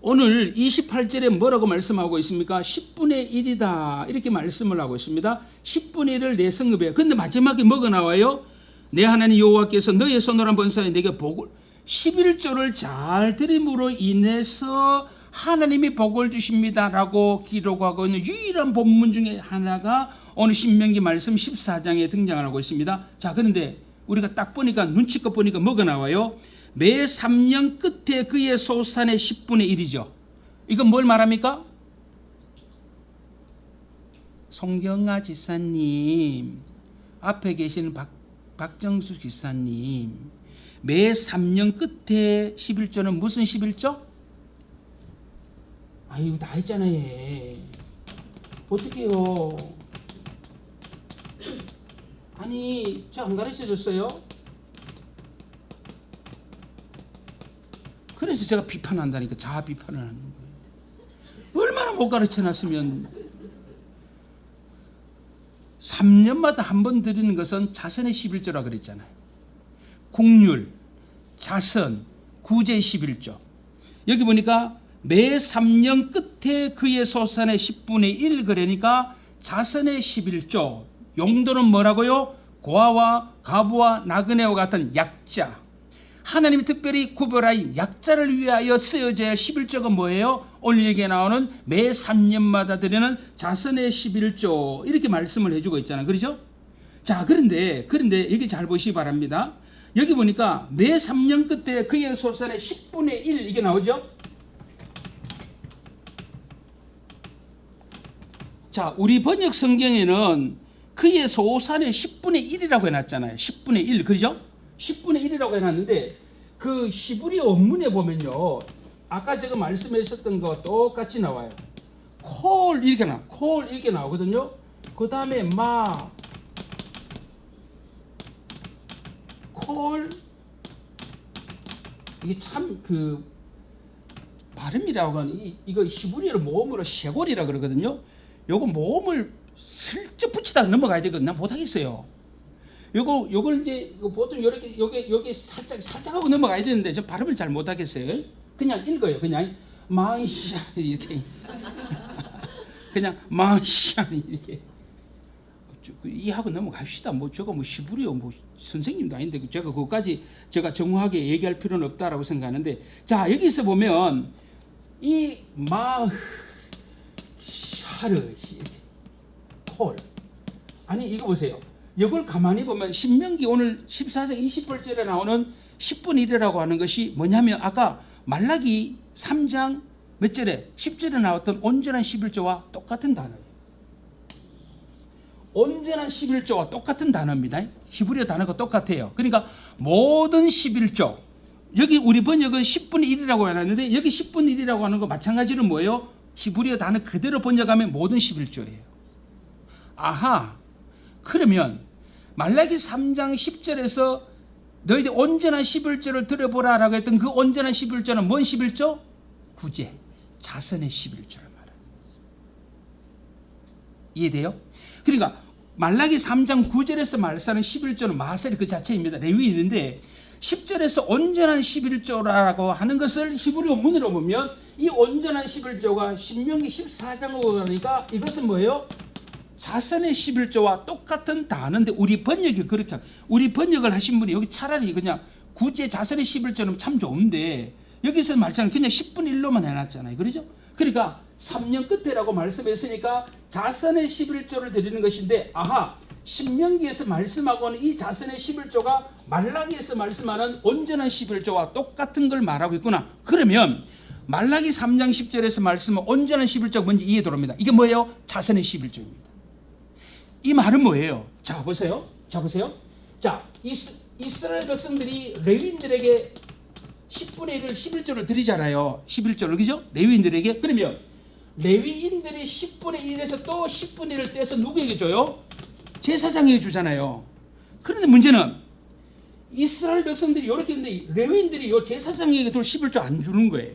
오늘 28절에 뭐라고 말씀하고 있습니까? 10분의 1이다. 이렇게 말씀을 하고 있습니다. 10분의 1을 내 성읍에. 근데 마지막에 뭐가 나와요? 내 하나님 여호와께서 너희의 손으로 한 범사에 내게 복을 11조를 잘 드림으로 인해서 하나님이 복을 주십니다라고 기록하고 있는 유일한 본문 중에 하나가 오늘 신명기 말씀 14장에 등장하고 있습니다. 자, 그런데 우리가 딱 보니까 눈치껏 보니까 뭐가 나와요? 매 3년 끝에 그의 소산의 10분의 1이죠. 이건 뭘 말합니까? 송경아 지사님, 앞에 계시는 박정수 지사님, 매 3년 끝에 11조는 무슨 11조? 아, 이거 다 했잖아요. 어떡해요? 아니, 저 안 가르쳐 줬어요? 그래서 제가 비판한다니까. 자아 비판을 하는 거예요. 얼마나 못 가르쳐 놨으면. 3년마다 한 번 드리는 것은 자선의 11조라 그랬잖아요. 국률, 자선, 구제 11조. 여기 보니까 매 3년 끝에 그의 소산의 10분의 1 그러니까 자선의 11조. 용도는 뭐라고요? 고아와 가부와 나그네와 같은 약자. 하나님이 특별히 구별하여 약자를 위하여 쓰여져야 11조가 뭐예요? 오늘 얘기에 나오는 매 3년마다 드리는 자선의 11조. 이렇게 말씀을 해주고 있잖아요. 그렇죠? 자, 그런데 여기 잘 보시기 바랍니다. 여기 보니까 매 3년 끝에 그의 소산의 10분의 1 이게 나오죠? 자, 우리 번역 성경에는 그의 소산의 10분의 1이라고 해놨잖아요. 10분의 1, 그죠? 10분의 1이라고 해놨는데 그 히브리 원문에 보면요. 아까 제가 말씀했었던 거 똑같이 나와요. 콜 이렇게 나오거든요. 그 다음에 콜 이게 참 그 발음이라고 하는 이거 히브리어로 모음으로 셰골이라 그러거든요. 요거 모음을 슬쩍 붙이다 넘어가야 되거든요. 난 못하겠어요. 요걸 이제 보통 이렇게 여기 살짝 하고 넘어가야 되는데 저 발음을 잘 못하겠어요. 그냥 읽어요. 그냥 마이샤 이렇게 그냥 마이샤 이렇게 이하고 넘어갑시다. 뭐 저거 뭐 히브리어 뭐 선생님도 아닌데 제가 그것까지 제가 정확하게 얘기할 필요는 없다라고 생각하는데, 자, 여기서 보면 이 샤르 콜 아니 이거 보세요. 이걸 가만히 보면 신명기 오늘 14장 28절에 나오는 10분의 1이라고 하는 것이 뭐냐면 아까 말라기 3장 몇 절에 10절에 나왔던 온전한 11조와 똑같은 단어예요. 온전한 11조와 똑같은 단어입니다. 히브리어 단어가 똑같아요. 그러니까 모든 11조, 여기 우리 번역은 10분의 1이라고 해놨는데 여기 10분의 1이라고 하는 거 마찬가지로 뭐예요? 히브리어 단어 그대로 번역하면 모든 11조예요. 아하, 그러면 말라기 3장 10절에서 너희들 온전한 11조를 들어보라 라고 했던 그 온전한 11조는 뭔 11조? 구제, 자선의 11조를 말합니다. 이해돼요? 그러니까 말라기 3장 9절에서 말씀하는 11조는 마셀 그 자체입니다. 레위인인데 10절에서 온전한 11조라고 하는 것을 히브리 원문으로 보면 이 온전한 11조가 신명기 14장으로 가니까 이것은 뭐예요? 자선의 11조와 똑같은 단어인데 우리 번역이 그렇게 우리 번역을 하신 분이 여기 차라리 그냥 구제 자선의 11조는 참 좋은데 여기서 말처럼 그냥 10분의 1로만 해놨잖아요. 그렇죠? 그러니까 3년 끝에라고 말씀했으니까 자선의 11조를 드리는 것인데 아하 신명기에서 말씀하고는 이 자선의 11조가 말라기에서 말씀하는 온전한 11조와 똑같은 걸 말하고 있구나. 그러면 말라기 3장 10절에서 말씀은 온전한 11조가 뭔지 이해됩니다. 이게 뭐예요? 자선의 11조입니다. 이 말은 뭐예요? 자 보세요. 자 이스라엘 백성들이 레위인들에게 10분의 1을 11조를 드리잖아요. 11조를 그죠? 레위인들에게. 그러면 레위인들이 10분의 1에서 또 10분의 1을 떼서 누구에게 줘요? 제사장에게 주잖아요. 그런데 문제는 이스라엘 백성들이 이렇게 했는데 레위인들이 요 제사장에게 또 11조 안 주는 거예요.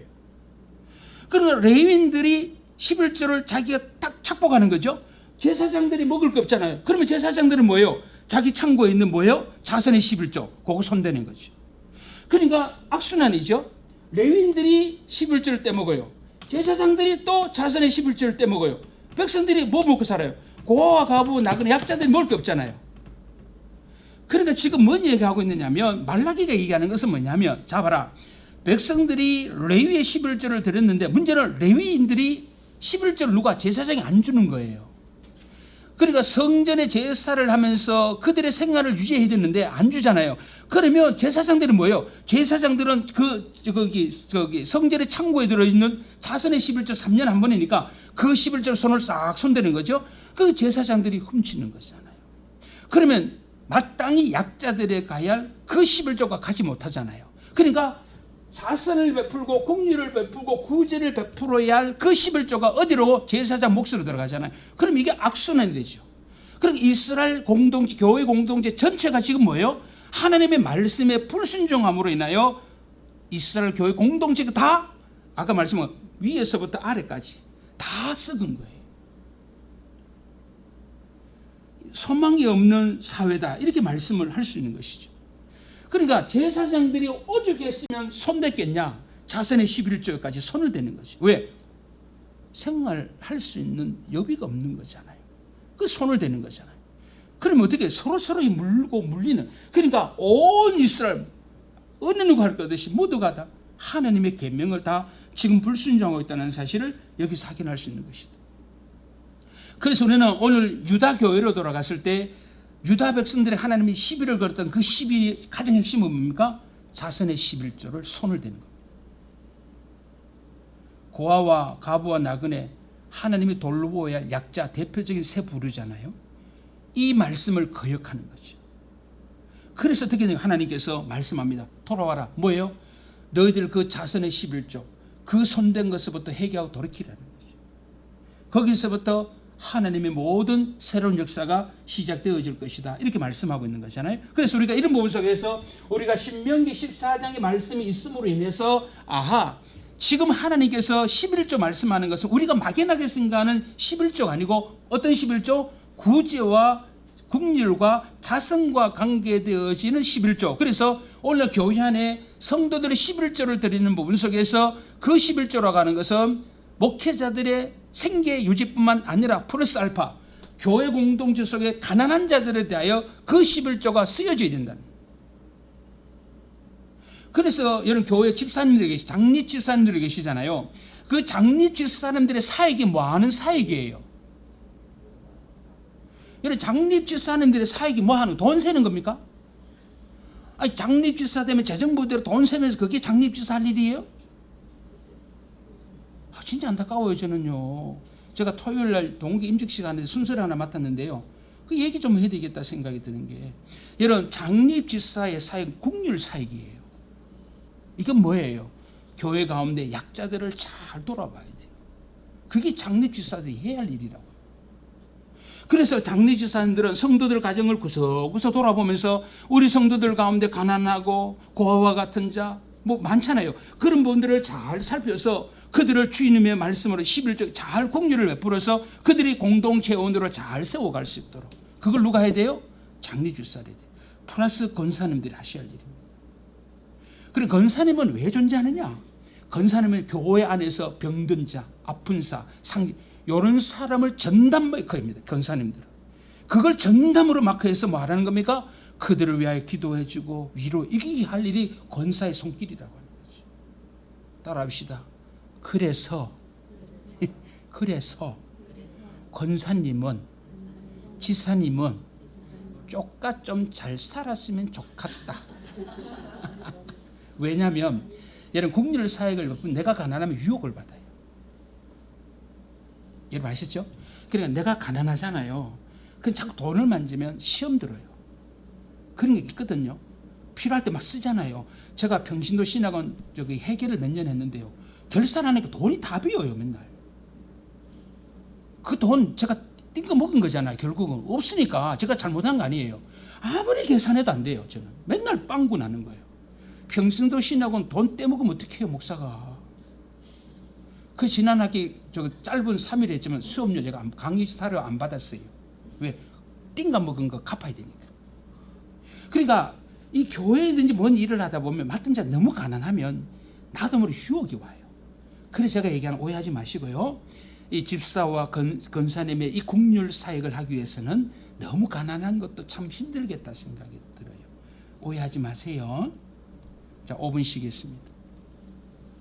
그러면 레위인들이 11조를 자기가 딱 착복하는 거죠. 제사장들이 먹을 게 없잖아요. 그러면 제사장들은 뭐예요? 자기 창고에 있는 뭐예요? 자선의 11조 그거 손대는 거죠. 그러니까 악순환이죠. 레위인들이 11조를 떼먹어요. 제사장들이 또 자선의 11조를 떼먹어요. 백성들이 뭐 먹고 살아요? 고아와 과부 나그네 약자들이 먹을 게 없잖아요. 그러니까 지금 뭔 얘기하고 있느냐면 말라기가 얘기하는 것은 뭐냐면 자 봐라. 백성들이 레위의 11조를 드렸는데 문제는 레위인들이 11조를 누가 제사장이 안 주는 거예요. 그러니까 성전에 제사를 하면서 그들의 생활을 유지해야 되는데 안 주잖아요. 그러면 제사장들은 뭐예요? 제사장들은 거기 성전의 창고에 들어있는 자선의 11조 3년 한 번이니까 그 11조 손을 싹 손대는 거죠. 그 제사장들이 훔치는 거잖아요. 그러면 마땅히 약자들에 가야 할 그 11조가 가지 못하잖아요. 그러니까 자선을 베풀고 공유를 베풀고 구제를 베풀어야 할 그 11조가 어디로? 제사장 몫으로 들어가잖아요. 그럼 이게 악순환이 되죠. 그러니까 이스라엘 공동체, 교회 공동체 전체가 지금 뭐예요? 하나님의 말씀에 불순종함으로 인하여 이스라엘 교회 공동체가 다 아까 말씀한 위에서부터 아래까지 다 썩은 거예요. 소망이 없는 사회다 이렇게 말씀을 할 수 있는 것이죠. 그러니까 제사장들이 오죽했으면 손댔겠냐? 자선의 11조까지 손을 대는 거죠. 왜? 생활할 수 있는 여비가 없는 거잖아요. 그 손을 대는 거잖아요. 그러면 어떻게 서로 물고 물리는. 그러니까 온 이스라엘 어느 누가 할 것 없이 모두가 다 하나님의 계명을 다 지금 불순종하고 있다는 사실을 여기서 확인할 수 있는 것이다. 그래서 우리는 오늘 유다 교회로 돌아갔을 때 유다 백성들의 하나님이 시비를 걸었던 그 시비의 가장 핵심은 뭡니까? 자선의 11조를 손을 대는 겁니다. 고아와 과부와 나그네 하나님이 돌로 보아야 할 약자 대표적인 세 부류잖아요. 이 말씀을 거역하는 거죠. 그래서 어떻게 하나님께서 말씀합니다. 돌아와라. 뭐예요? 너희들 그 자선의 11조 그 손댄 것부터 회개하고 돌이키라는 거죠. 거기서부터 하나님의 모든 새로운 역사가 시작되어질 것이다. 이렇게 말씀하고 있는 거잖아요. 그래서 우리가 이런 부분 속에서 우리가 신명기 14장의 말씀이 있음으로 인해서 아하 지금 하나님께서 11조 말씀하는 것은 우리가 막연하게 생각하는 11조가 아니고 어떤 11조? 구제와 국률과 자선과 관계되어지는 11조. 그래서 오늘 교회 안에 성도들의 11조를 드리는 부분 속에서 그 11조라고 하는 것은 목회자들의 생계 유지뿐만 아니라 플러스 알파 교회 공동체 속에 가난한 자들에 대하여 그 11조가 쓰여져야 된다는. 그래서 여러분 교회 집사님들이 계시, 장립 집사님들이 계시잖아요. 그 장립 집사님들의 사역이 뭐 하는 사역이에요? 여러분 장립 집사님들의 사역이 뭐 하는 돈 세는 겁니까? 아니 장립 집사 되면 재정부대로 돈 세면서 그게 장립 집사 할 일이에요? 진짜 안타까워요. 저는요. 제가 토요일날 동기 임직 시간에 순서를 하나 맡았는데요. 그 얘기 좀 해야 되겠다 생각이 드는 게 여러분 장립 집사의 사역 국률 사역이에요. 이건 뭐예요? 교회 가운데 약자들을 잘 돌아봐야 돼요. 그게 장립 집사들이 해야 할 일이라고요. 그래서 장립 집사님들은 성도들 가정을 구석구석 돌아보면서 우리 성도들 가운데 가난하고 고아와 같은 자 뭐 많잖아요. 그런 분들을 잘 살펴서 그들을 주님의 말씀으로 11조 잘 공유를 베풀어서 그들이 공동체원으로 잘 세워갈 수 있도록 그걸 누가 해야 돼요? 장립 집사를 해야 돼요. 플러스 권사님들이 하셔야 할 일입니다. 그럼 권사님은 왜 존재하느냐? 권사님은 교회 안에서 병든 자, 아픈 자, 이런 사람을 전담 마이커입니다. 권사님들. 그걸 전담으로 마크해서 뭐 하라는 겁니까? 그들을 위하여 기도해주고 위로 이게 할 일이 권사의 손길이라고 하는 거죠. 따라합시다. 그래서 권사님은 지사님은 쪼까 좀 잘 살았으면 좋겠다. 왜냐하면 여러분 국률 사역을 몇 번 내가 가난하면 유혹을 받아요. 여러분 아시죠? 그러니까 내가 가난하잖아요. 그럼 자꾸 돈을 만지면 시험 들어요. 그런 게 있거든요. 필요할 때 막 쓰잖아요. 제가 평신도 신학원 회계를 몇 년 했는데요. 결산하니까 돈이 다 비어요 맨날. 그 돈 제가 띵거 먹은 거잖아요. 결국은 없으니까 제가 잘못한 거 아니에요. 아무리 계산해도 안 돼요. 저는 맨날 빵꾸 나는 거예요. 평신도 신학원 돈 떼먹으면 어떻게 해요 목사가. 그 지난 학기 짧은 3일 했지만 수업료 제가 강의 사료 안 받았어요. 왜? 띵가 먹은 거 갚아야 되니까. 그러니까 이 교회든지 뭔 일을 하다 보면 맡은 자 너무 가난하면 나도 모르게 유혹이 와요. 그래서 제가 얘기하는 오해하지 마시고요. 이 집사와 권사님의 이 국률 사역을 하기 위해서는 너무 가난한 것도 참 힘들겠다 생각이 들어요. 오해하지 마세요. 자, 5분 쉬겠습니다.